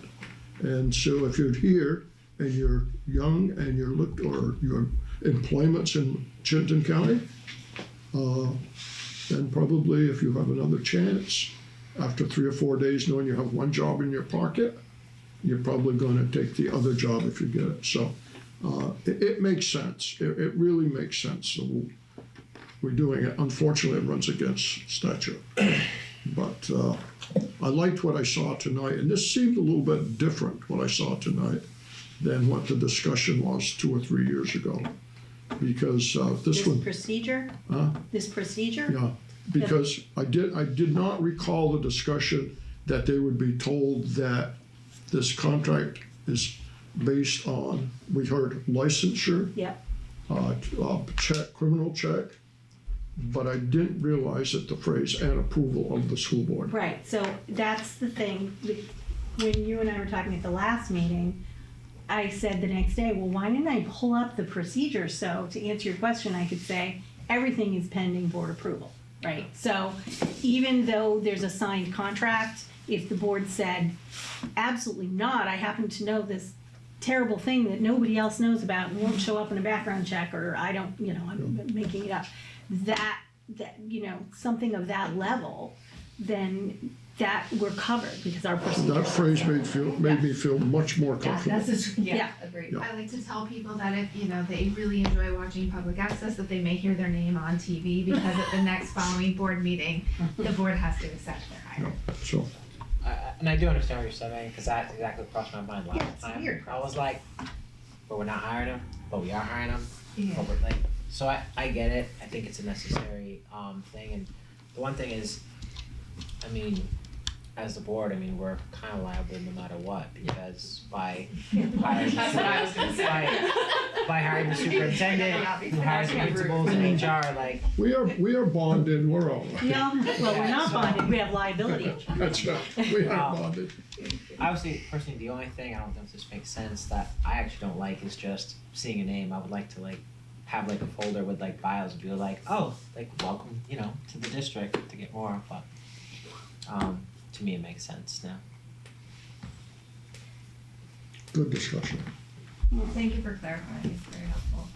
And so if you're here and you're young and or your employment's in Chittenden County, then probably if you have another chance, after 3 or 4 days knowing you have one job in your pocket, you're probably going to take the other job if you get it. So it makes sense. It really makes sense. So we're doing it. Unfortunately, it runs against statute. But I liked what I saw tonight, and this seemed a little bit different, what I saw tonight, than what the discussion was 2 or 3 years ago. Because this one. Procedure? This procedure? Yeah, because I did not recall the discussion that they would be told that this contract is based on, we heard licensure, Yep. check, criminal check, but I didn't realize that the phrase and approval of the school board. Right, so that's the thing. When you and I were talking at the last meeting, I said the next day, well, why didn't I pull up the procedure? So to answer your question, I could say everything is pending board approval, right? So even though there's a signed contract, if the board said, absolutely not, I happen to know this terrible thing that nobody else knows about and won't show up in a background check, or I don't, you know, I'm making it up, that, you know, something of that level, then that we're covered because our procedure. That phrase made me feel much more comfortable. Agreed. Yeah. I like to tell people that if, you know, they really enjoy watching public access, that they may hear their name on TV, because at the next following board meeting, the board has to accept their hire. Yeah, so. And I do understand what you're saying, because that exactly crossed my mind last it's time. weird. I was like, but we're not hiring them, but we are hiring them. Yeah. But we're like, so I get it. I think it's a necessary thing. And the one thing is, I mean, as the board, I mean, we're kind of liable no matter what, because by hiring That's what I was gonna say. by hiring the superintendent, who hires the principals and HR, like. We are bonded, we're all right. No, well, we're not bonded, we have liability. That's right, we are bonded. Obviously, personally, the only thing, I don't know if this makes sense, that I actually don't like is just seeing a name. I would like to have a folder with bios and be like, oh, welcome, you know, to the district to get more, but to me it makes sense now. Good discussion. Thank you for clarifying, it's very helpful.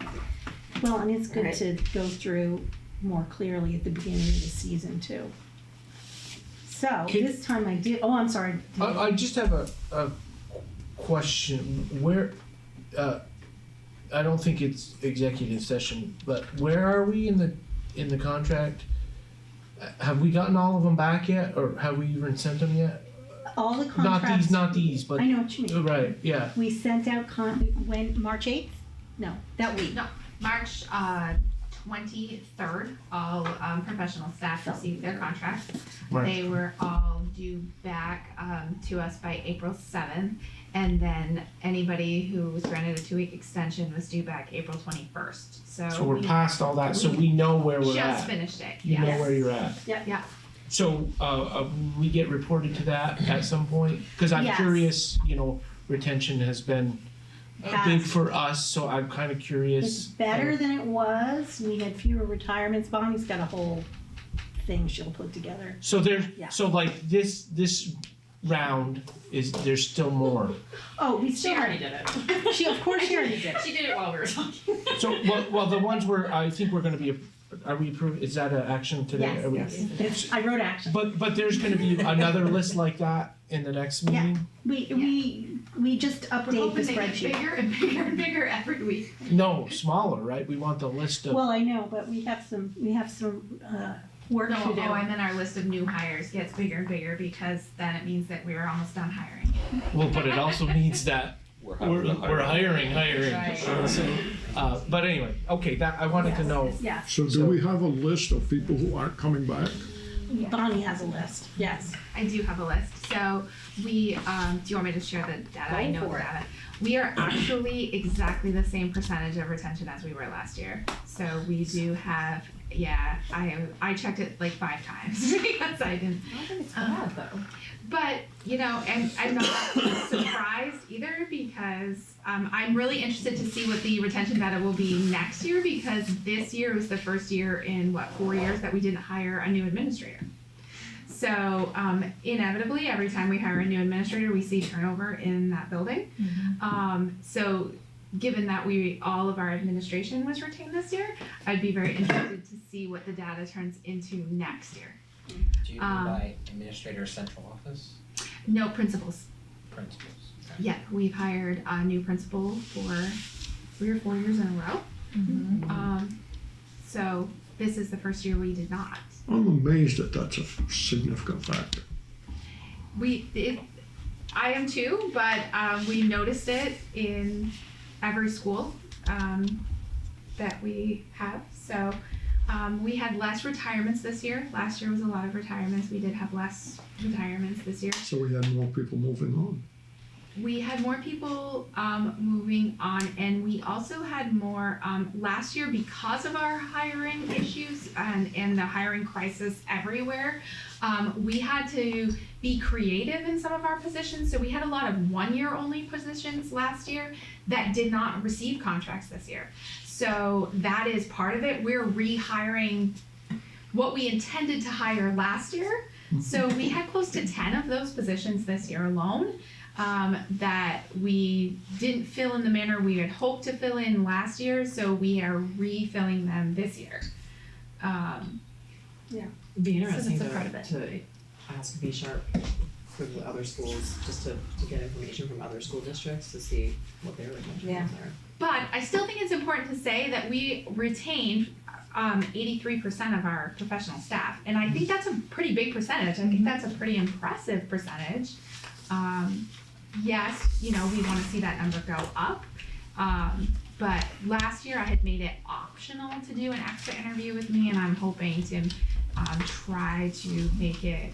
Well, and it's good Right. to go through more clearly at the beginning of the season too. So this time I did, oh, I'm sorry. I just have a question. Where, I don't think it's executive session, but where are we in the contract? Have we gotten all of them back yet, or have we even sent them yet? all the contracts. Not these, but, I know what you mean. right, yeah. We sent out when, March 8th? No, that week. No, March 23rd, all professional staff received their contracts. Right. They were all due back to us by April 7th. And then anybody who was granted a 2-week extension was due back April 21st. So we're past all that, so we know where we're just at. finished it, You know yes. where you're at. Yeah. So, we get reported to that at some point? Cause I'm Yes. curious, retention has been big for us, so I'm kinda It's curious. better than it was. We had fewer retirements. Bonnie's got a whole thing she'll put together. So Yeah. so like this round there's still more. Oh, we She still already did it. Of course she already did it. She did it while we were talking. So, well, the ones where I think we're gonna be, are we approved, is that an action today? Yes, Are we- yes. I wrote action. But there's gonna be another list like that in the next meeting? We just We're update hoping the they get spreadsheet. bigger and bigger and bigger every week. No, smaller, right? We want the list of, Well, I know, but we have some work No, to do. I meant our list of new hires gets bigger and bigger because then it means that we're almost done hiring. well, but it also means that we're hiring. Right. So, but anyway, okay, that, I wanted to know. Yeah, So do we have a list of people who aren't coming back? Bonnie has a list, yes. I do have a list. So we, do you want me to share the data? I know the data. We are actually exactly the same percentage of retention as we were last year. So we do have, I checked it like 5 times because I didn't. I don't think it's bad though. But, and I'm not surprised either because I'm really interested to see what the retention data will be next year because this year was the first year in 4 years that we didn't hire a new administrator. So inevitably, every time we hire a new administrator, we see turnover in that building. So given that all of our administration was retained this year, I'd be very interested to see what the data turns into next year. Do you mean by administrator central office? No principals. Principals? Okay. Yeah, we've hired a new principal for 3 or 4 years in a row. So this is the first year we did not. I'm amazed that that's a significant factor. I am too, but we noticed it in every school that we have. So we had less retirements this year. Last year was a lot of retirements. We did have less retirements this year. So we had more people moving on. We had more people moving on, and we also had more last year because of our hiring issues and the hiring crisis everywhere. We had to be creative in some of our positions, so we had a lot of 1-year only positions last year that did not receive contracts this year. So that is part of it. We're rehiring what we intended to hire last year. So we had close to 10 of those positions this year alone. That we didn't fill in the manner we had hoped to fill in last year, so we are refilling them this year. It'd be interesting that's a part of it. to ask B Sharp for the other schools, just to get information from other school districts to see what their retention Yeah. rates are. But I still think it's important to say that we retained 83% of our professional staff, and I think that's a pretty big percentage. I think that's a pretty impressive percentage. Yes, we want to see that number go up. But last year I had made it optional to do an extra interview with me, and I'm hoping to try to make it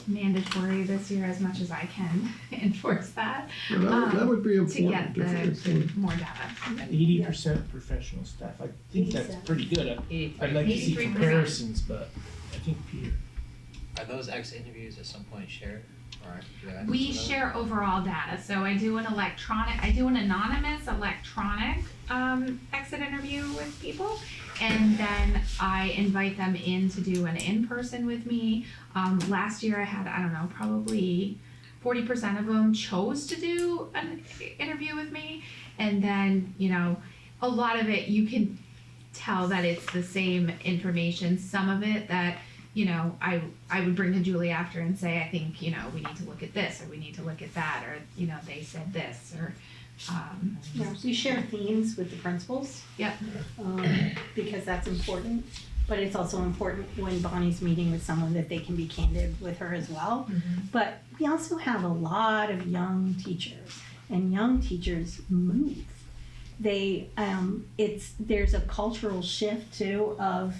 mandatory this year as much as I can enforce that. Yeah, that would be To important. get if the it- more data. 80% professional staff, I think that's pretty good. I'd like to see 83%. comparisons, but I think Peter. Are those X interviews at some point shared? Or do you have access We to those? share overall data, so I do an anonymous electronic exit interview with people, and then I invite them in to do an in-person with me. Last year I had, probably 40% of them chose to do an interview with me, and then, a lot of it you can tell that it's the same information. Some of it that I would bring to Julie after and say, I think, we need to look at this, or we need to look at that, or, they said this, or, We share themes with the principals. Yep. Because that's important. but it's also important when Bonnie's meeting with someone that they can be candid with her as well. But we also have a lot of young teachers, and young teachers move. There's a cultural shift too of,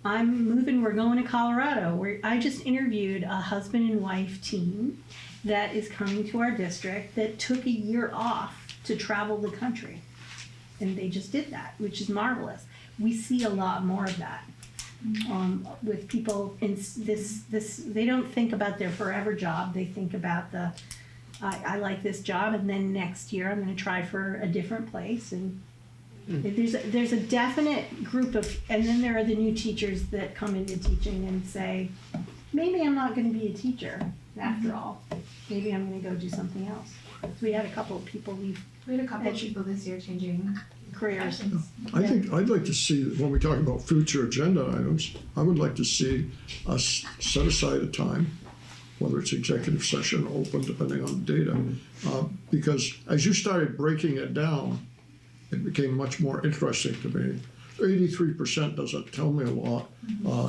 I'm moving, we're going to Colorado. I just interviewed a husband and wife team that is coming to our district that took a year off to travel the country. And they just did that, which is marvelous. We see a lot more of that with people in this, they don't think about their forever job. They think about I like this job, and then next year I'm going to try for a different place. And there's a definite group of, and then there are the new teachers that come into teaching and say, maybe I'm not going to be a teacher after all. Maybe I'm going to go do something else. So we had a couple of people leave. We had a couple of people this year changing careers. I think I'd like to see, when we talk about future agenda items, I would like to see us set aside a time, whether it's executive session or open, depending on the data. Because as you started breaking it down, it became much more interesting to me. 83% doesn't tell me a lot.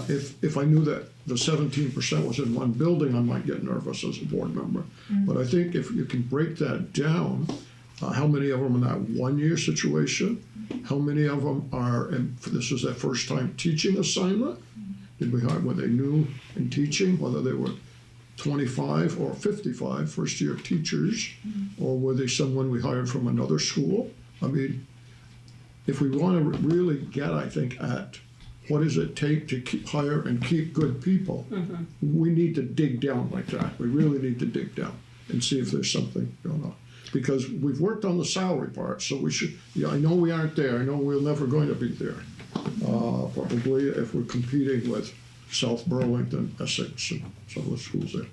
If I knew that the 17% was in one building, I might get nervous as a board member. But I think if you can break that down, how many of them in that 1 year situation? How many of them are, and this is their first time teaching assignment? Did we hire, were they new in teaching, whether they were 25 or 55 first year teachers, or were they someone we hired from another school? I mean, if we want to really get, I think, at what does it take to hire and keep good people, we need to dig down like that. We really need to dig down and see if there's something going on. Because we've worked on the salary part, so we should, I know we aren't there. I know we're never going to be there. Probably if we're competing with South Burlington, Essex, and some of the schools there.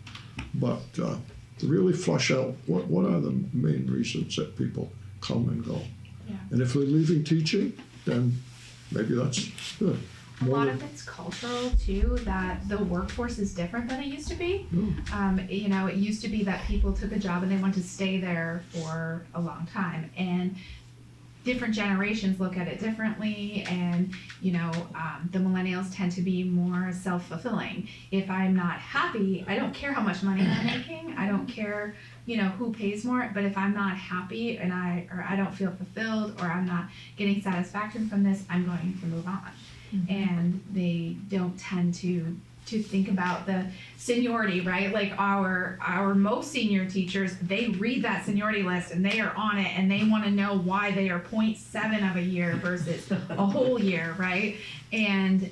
But to really flush out what are the main reasons that people come and go. Yeah. And if they're leaving teaching, then maybe that's good. A lot of it's cultural too, that the workforce is different than it used to be. It used to be that people took a job and they wanted to stay there for a long time, and different generations look at it differently, and the millennials tend to be more self-fulfilling. If I'm not happy, I don't care how much money I'm making, I don't care who pays more, but if I'm not happy and I don't feel fulfilled, or I'm not getting satisfaction from this, I'm going to move on. And they don't tend to think about the seniority, right? Like our most senior teachers, they read that seniority list and they are on it, and they want to know why they are 0.7 of a year versus a whole year, right? And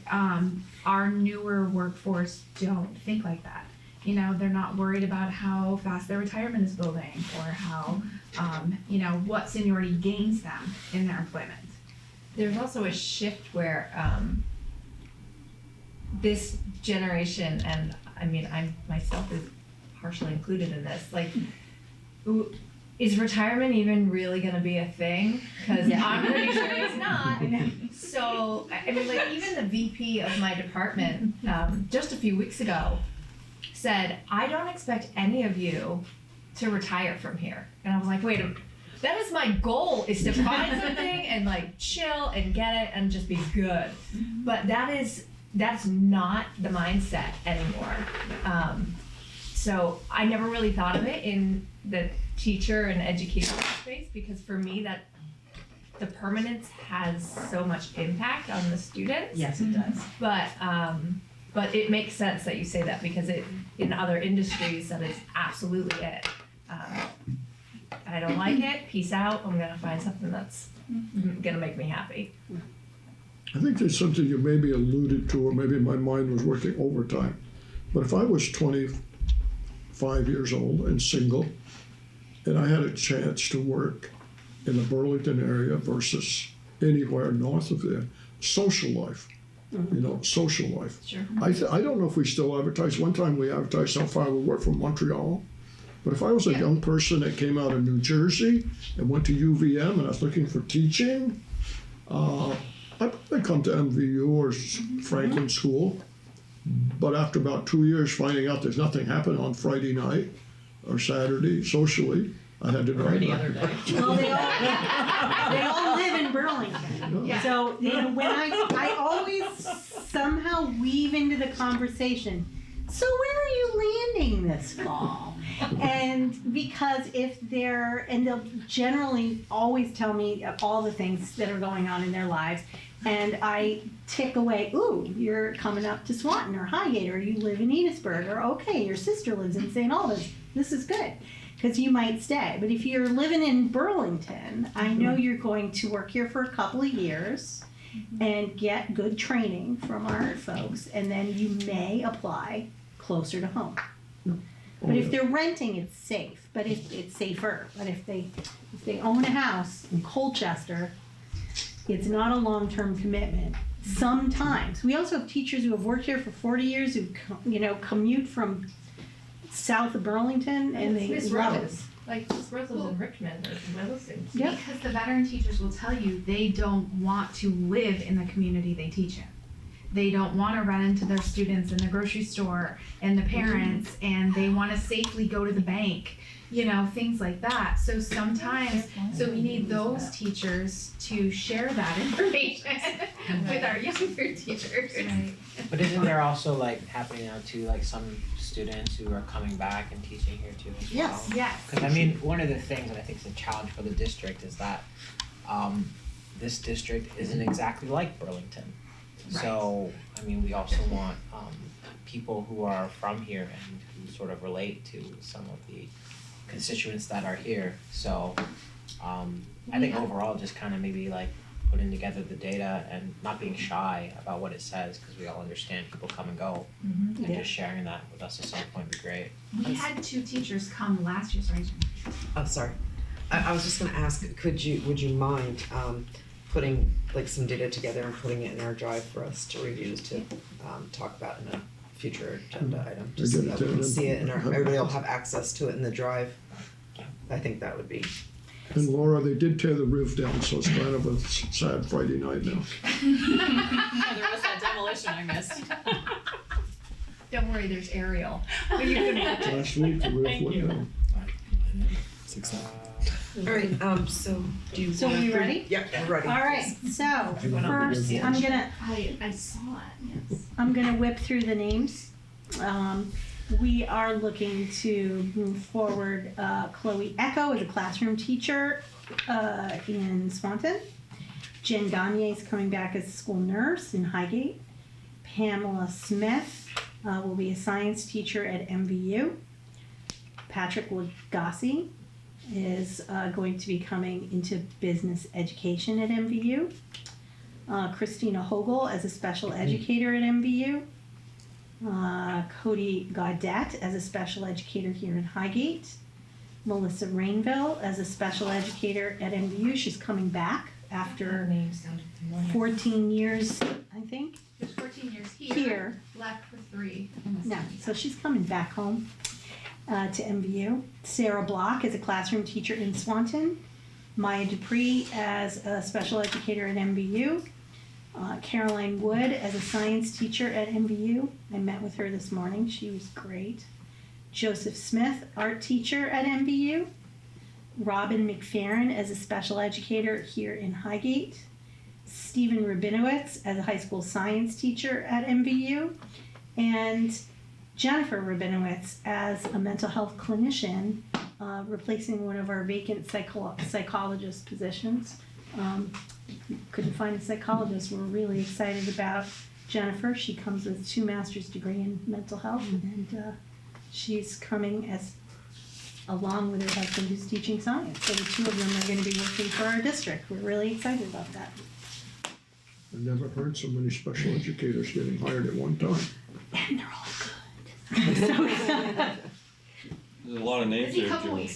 our newer workforce don't think like that. They're not worried about how fast their retirement is building, or how what seniority gains them in their employment. There's also a shift where this generation, and I mean, I myself is partially included in this, like, is retirement even really gonna be a thing? Because I'm pretty sure it's not. So, I mean, like, even the VP of my department, just a few weeks ago, said, I don't expect any of you to retire from here. And I was like, wait a minute. That is my goal, is to find something and like chill and get it and just be good. But that's not the mindset anymore. So I never really thought of it in the teacher and education space, because for me that the permanence has so much impact on the students. Yes, it does. But it makes sense that you say that, because in other industries that is absolutely it. I don't like it, peace out, I'm gonna find something that's gonna make me happy. I think there's something you maybe alluded to, or maybe my mind was working overtime. But if I was 25 years old and single, and I had a chance to work in the Burlington area versus anywhere north of there, social life, social life. Sure. I don't know if we still advertise. One time we advertised how far we were from Montreal. But if I was a young person that came out of New Jersey and went to UVM and I was looking for teaching, I'd come to MVU or Franklin School. But after about 2 years finding out there's nothing happening on Friday night or Saturday socially, I had to drive Or any back. other day. Well, they all live in in Burlington. Yeah. So, you know, when I always somehow weave into the conversation, so when are you landing this fall? And because and they'll generally always tell me all the things that are going on in their lives, and I tick away, ooh, you're coming up to Swanton or Highgate, or you live in Enosburg, or okay, your sister lives in St. Albans. This is good, because you might stay. But if you're living in Burlington, I know you're going to work here for a couple of years and get good training from our folks, and then you may apply closer to home. But if they're renting, it's safe. But if it's safer. But if they own a house in Colchester, it's not a long-term commitment. Sometimes we also have teachers who have worked here for 40 years who commute from south of Burlington, and they Miss love it. Rose. Like Miss Rose lives in Richmond or Williston. Yep. Because the veteran teachers will tell you they don't want to live in the community they teach in. They don't want to run into their students in the grocery store and the parents, and they want to safely go to the bank, things like that. So sometimes, we need those teachers to share that information with our younger teachers. But isn't there also like happening now too, like some students who are coming back and teaching here too as well? Yes. Yes. Because I mean, one of the things that I think is a challenge for the district is that this district isn't exactly like Burlington. So, I mean, we also want people who are from here and who sort of relate to some of the constituents that are here. So, I think overall just kind of maybe like putting together the data and not being shy about what it says, because we all understand people come and go, and just sharing that with us at some point would be great. We had 2 teachers come last year, sorry. Oh, sorry. I was just gonna ask, would you mind putting like some data together and putting it in our drive for us to review, to talk about in a future agenda item, just so that we can see it and everybody will have access to it in the drive. I think that would be. And Laura, they did tear the roof down, so it's kind of a sad Friday night now. There was that demolition I missed. Don't worry, there's Ariel. Last week, the roof Thank went you. down. All right, so do you So want are you to- ready? Yep, we're ready. All right, so first I saw it, yes. I'm gonna whip through the names. We are looking to move forward, Chloe Echo as a classroom teacher, in Swanton. Jen Gagne is coming back as a school nurse in Highgate. Pamela Smith, will be a science teacher at MVU. Patrick Lagasse is, going to be coming into business education at MVU. Christina Hogel as a special educator at MVU. Cody Gaudette as a special educator here in Highgate. Melissa Rainville as a special educator at MVU. She's coming back after 14 years, I think. There's 14 years Here. left for 3. No, so she's coming back home to MVU. Sarah Block is a classroom teacher in Swanton. Maya Dupree as a special educator at MVU. Caroline Wood as a science teacher at MVU. I met with her this morning. She was great. Joseph Smith, art teacher at MVU. Robin McFerrin as a special educator here in Highgate. Stephen Rabinowitz as a high school science teacher at MVU. And Jennifer Rabinowitz as a mental health clinician, replacing one of our vacant psychologist positions. Couldn't find a psychologist. We're really excited about Jennifer. She comes with 2 master's degree in mental health, and she's coming along with her husband who's teaching science. So the 2 of them are going to be working for our district. We're really excited about that. I never heard so many special educators getting hired at one time. And they're all good. So, There's a lot of names there, Julie.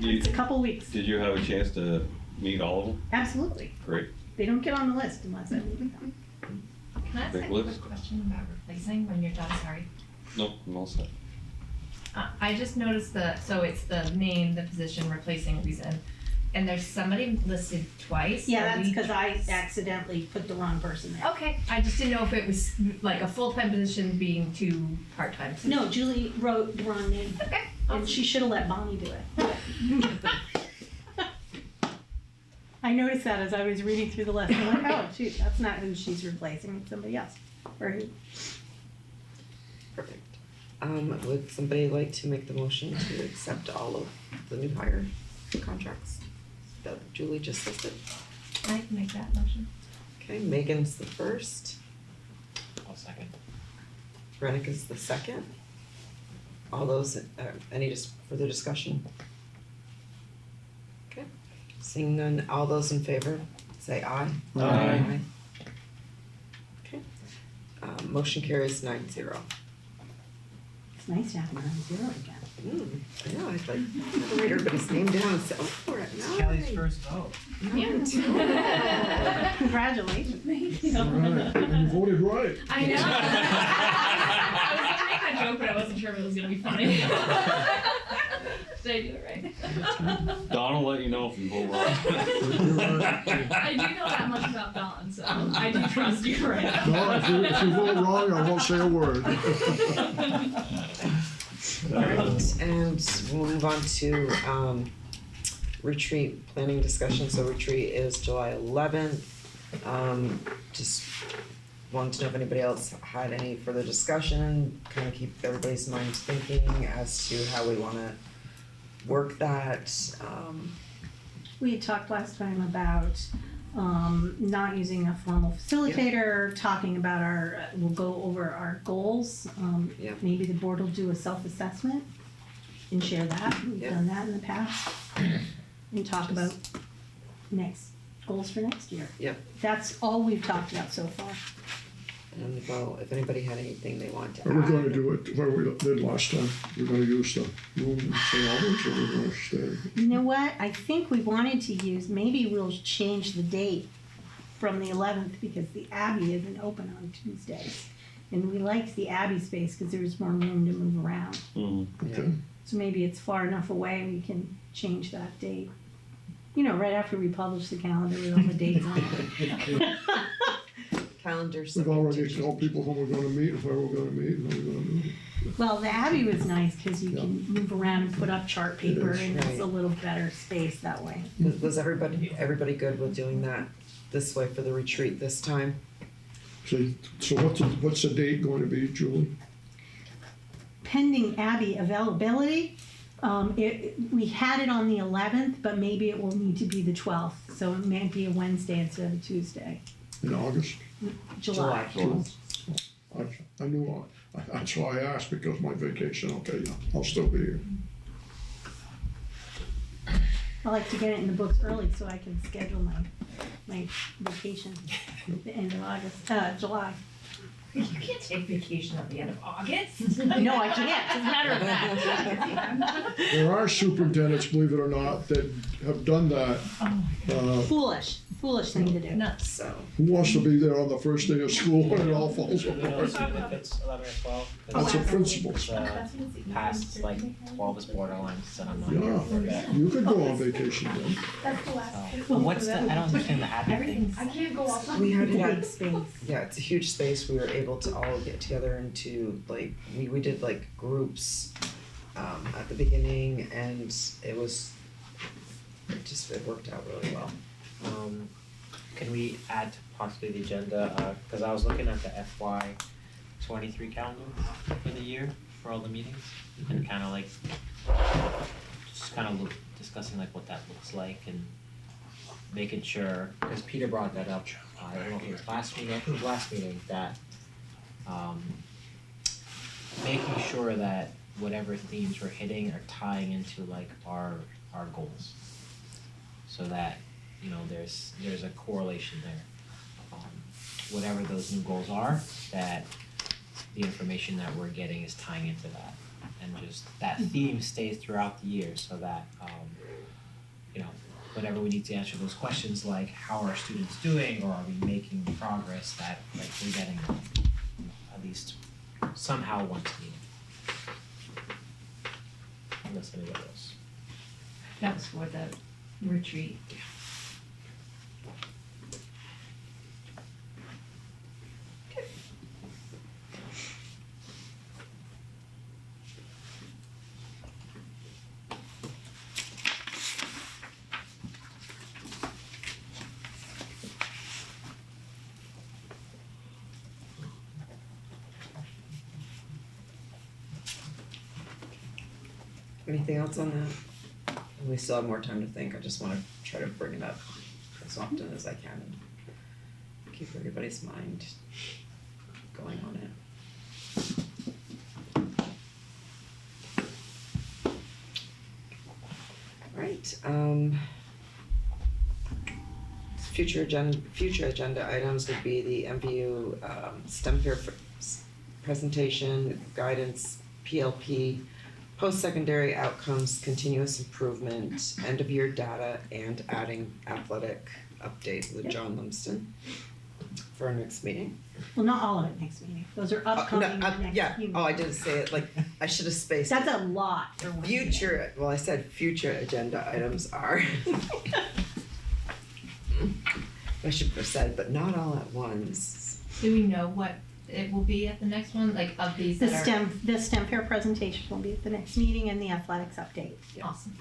it's a couple weeks. Did you have a chance to meet all of them? Absolutely. Great. They don't get on the list unless I meet with them. Can I ask Big a list. quick question about replacing when you're done, sorry? Nope, I'm all set. I just noticed so it's the name, the position, replacing reason, and there's somebody listed twice. Yeah, Are that's we- because I accidentally put the wrong person there. Okay, I just didn't know if it was like a full-time position being 2 part-time positions. No, Julie wrote the wrong name. Okay. And she should have let Bonnie do it. I noticed that as I was reading through the list. I'm like, oh, shoot, that's not who she's replacing, it's somebody else. Or who. Perfect. Would somebody like to make the motion to accept all of the new hire contracts that Julie just listed? I can make that motion. Okay, Megan's the first, I'll second. Renika's the second. All those, any just further discussion? Okay, seeing none, all those in favor, say aye. Aye. Okay, motion carries 9-0. It's nice to have him on 0 again. I know, I'd like, to read everybody's name down and say, oh, for it, nice. Kelly's first vote. Congratulations. All right, and you voted right. I know. I was gonna make that joke, but I wasn't sure if it was gonna be funny. Did I do it right? Don will let you know if you vote wrong. You're right. I do know that much about Dawn, so I do trust you right now. No, if you vote wrong, I won't say a word. Alright, and we'll move on to retreat planning discussion. So retreat is July 11th. Just wanted to know if anybody else had any further discussion, kind of keep everybody's minds thinking as to how we wanna work that. We had talked last time about not using a formal facilitator, talking about we'll go over our goals. Yeah. Maybe the board will do a self-assessment and share that. We've Yeah. done that in the past. And talk about goals for next year. Yep. That's all we've talked about so far. And well, if anybody had anything they wanted to Are we add. gonna do it where we did last time? We're gonna use the room in St. Albans, or we're gonna stay? You know what? I think we wanted to use, maybe we'll change the date from the 11th because the Abbey isn't open on Tuesdays. And we liked the Abbey space because there was more room to move around. Okay. So maybe it's far enough away we can change that date. You know, right after we publish the calendar with all the dates on it. Calendars. We've already told people who we're gonna meet, and where we're gonna meet, and when we're gonna meet. Well, the Abbey was nice because you can move around and put up chart paper is, and it's right. a little better space that way. Was everybody good with doing that this way for the retreat this time? So what's the date going to be, Julie? Pending Abbey availability, we had it on the 11th, but maybe it will need to be the 12th. So it may be a Wednesday instead of a Tuesday. In August? July. I knew, that's why I asked, because my vacation, okay, yeah, I'll still be here. I like to get it in the books early so I can schedule my vacation at the end of July. You can't take vacation at the end of August. No, I can't, as a matter of fact. There are superintendents, believe it or not, that have done that. Foolish thing to do. Nuts. So, Who wants to be there on the first day of school when it all falls You know, apart? if it's 11 or 12. That's the principles. Past like 12 is borderline, so I'm not Yeah, here for that. you could go on vacation then. That's the last. Well, what's the, I don't understand the Abbey thing. I can't go outside. we had Big space. yeah, it's a huge space. We were able to all get together into like we did like groups at the beginning, and it worked out really well. Can we add to possibly the agenda, cause I was looking at the FY 23 calendar for the year for all the meetings and kinda like, just kinda discussing like what that looks like and making sure, cause Peter brought that up, I don't know if it was last meeting, I think it was last meeting, that making sure that whatever themes we're hitting are tying into like our goals. So that, you know, there's a correlation there. Whatever those new goals are, that the information that we're getting is tying into that. And just that theme stays throughout the year so that, you know, whenever we need to answer those questions like how are students doing or are we making progress, that like we're getting, you know, at least somehow once a meeting. Unless anybody else. That was for the retreat. Anything else on that? We still have more time to think. I just wanna try to bring it up as often as I can and keep everybody's mind going on it. Alright, future agenda items would be the MVU STEM fair presentation, guidance, PLP, post-secondary outcomes, continuous improvement, end of year data, and adding athletic update with John Lumsden for our next meeting. Well, not all of it next meeting. Those are upcoming in the next Yeah, few oh, I meetings. didn't say it, like, I should have spaced it. That's a lot for one meeting. Future, well, I said future agenda items are. I should have said, but not all at once. Do we know what it will be at the next one, like of these The that are? STEM fair presentation will be at the next meeting and the athletics update. Awesome.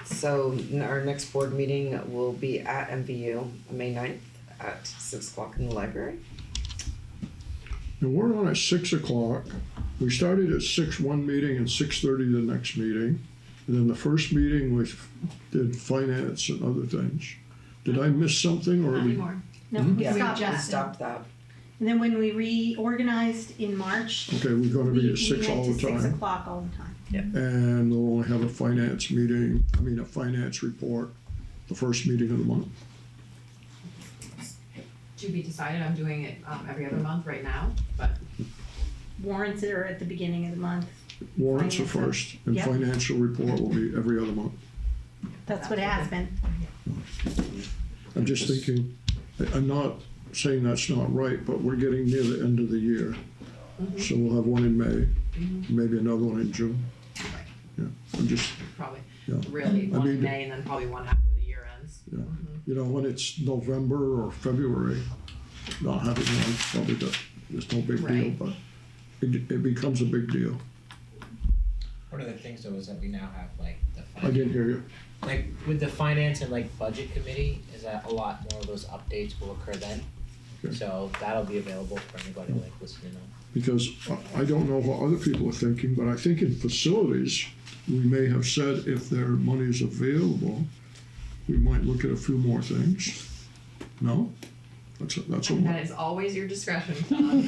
So our next board meeting will be at MVU, May 9th at 6 o'clock in the library. And we're on at 6 o'clock. We started at 6 one meeting and 6:30 the next meeting. And then the first meeting we did finance and other things. Did I miss something or? Not we- anymore. No, Mhm. we Yeah, stopped we that. stopped that. And then when we reorganized in March, Okay, we're gonna we be at 6 all went the to 6 time. o'clock all the time. And we'll only have a finance meeting, a finance report, the first meeting of the month. To be decided, I'm doing it every other month right now, but Warrants are at the beginning of the month. Warrants are Finance. first, and Yep. financial report will be every other month. That's what it has been. I'm just thinking, I'm not saying that's not right, but we're getting near the end of the year. So we'll have one in May, maybe another one in June. Yeah, I'm just, probably yeah. really I one in mean- May and then probably one after the year ends. Yeah. You know, when it's November or February, not having one, probably there's no big deal, Right. but it becomes a big deal. One of the things though is that we now have like the I didn't hear you. like with the finance and like budget committee, is that a lot more of those updates will occur then? Okay. So that'll be available for anybody like listening on. Because I don't know what other people are thinking, but I think in facilities, we may have said if their money is available, we might look at a few more things. No? That's a That is always your discretion, Tom.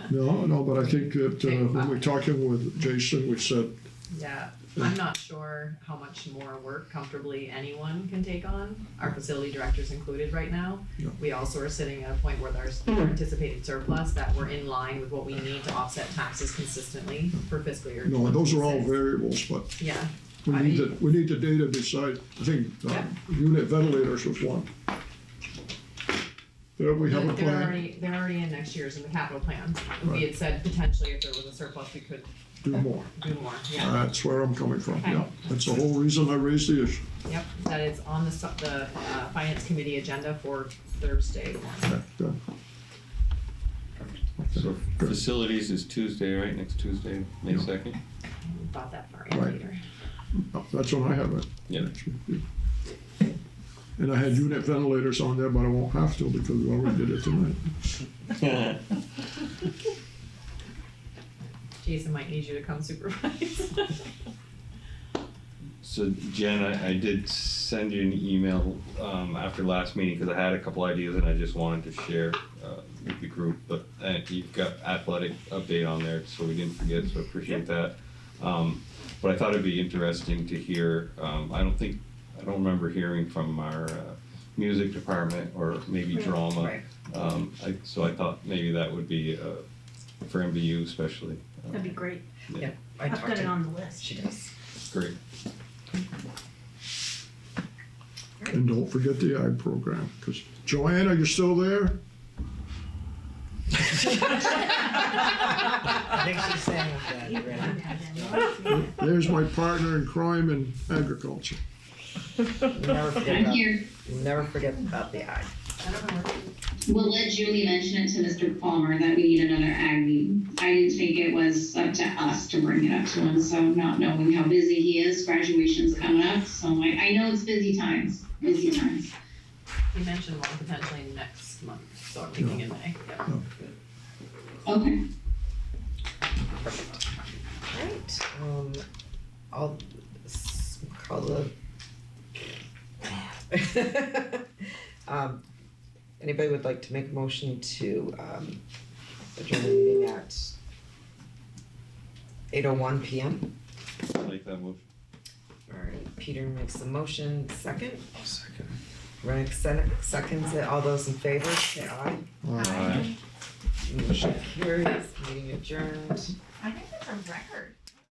no, but I think that when we're talking with Jason, we said, Yeah, I'm not sure how much more work comfortably anyone can take on, our facility directors included right now. Yeah. We also are sitting at a point where there's anticipated surplus that we're in line with what we need to offset taxes consistently for fiscal year no, those are all 26. variables, but Yeah, we I need mean- we need the data beside, I think, Yeah. unit ventilators was one. There we have a plan, they're already in next year's in the capital plan. Right. We had said potentially if there was a surplus, we could do more. do more, yeah. That's where I'm coming from, Okay. yeah. That's the whole reason I raised the issue. Yep, that is on the finance committee agenda for Thursday morning. Okay, good. So facilities is Tuesday, right? Next Tuesday, May Yeah. 2nd? About that far in Right. later. Oh, that's when I have it. Yeah. And I had unit ventilators on there, but I won't have to because we already did it tonight. Jason might need you to come supervise. So Jen, I did send you an email after last meeting because I had a couple ideas and I just wanted to share with the group. But you've got athletic update on there, so we didn't forget. So I appreciate that. But I thought it'd be interesting to hear. I don't remember hearing from our music department or maybe drama. Right. So I thought maybe that would be for MVU especially. That'd be great. Yeah, I I've talked got it to, on the list. she does. Great. And don't forget the ag program, because Joanne, are you still there? I think she's saying that already. There's my partner in crime in agriculture. Never forget I'm about, here. never forget about the ag. We'll let Julie mention it to Mr. Palmer that we need another ag meeting. I didn't think it was up to us to bring it up to him, so not knowing how busy he is, graduation's coming up, so I know it's busy times. You mentioned one potentially next month, so I'm thinking in May, yeah. Okay. Perfect. Alright, I'll call the anybody would like to make a motion to adjourn the meeting at 8:01 p.m. I'll make that motion. Alright, Peter makes the motion, second. Second. Rennick seconds it, all those in favor, say aye. Aye. Motion carries, meeting adjourned. I think that's a record.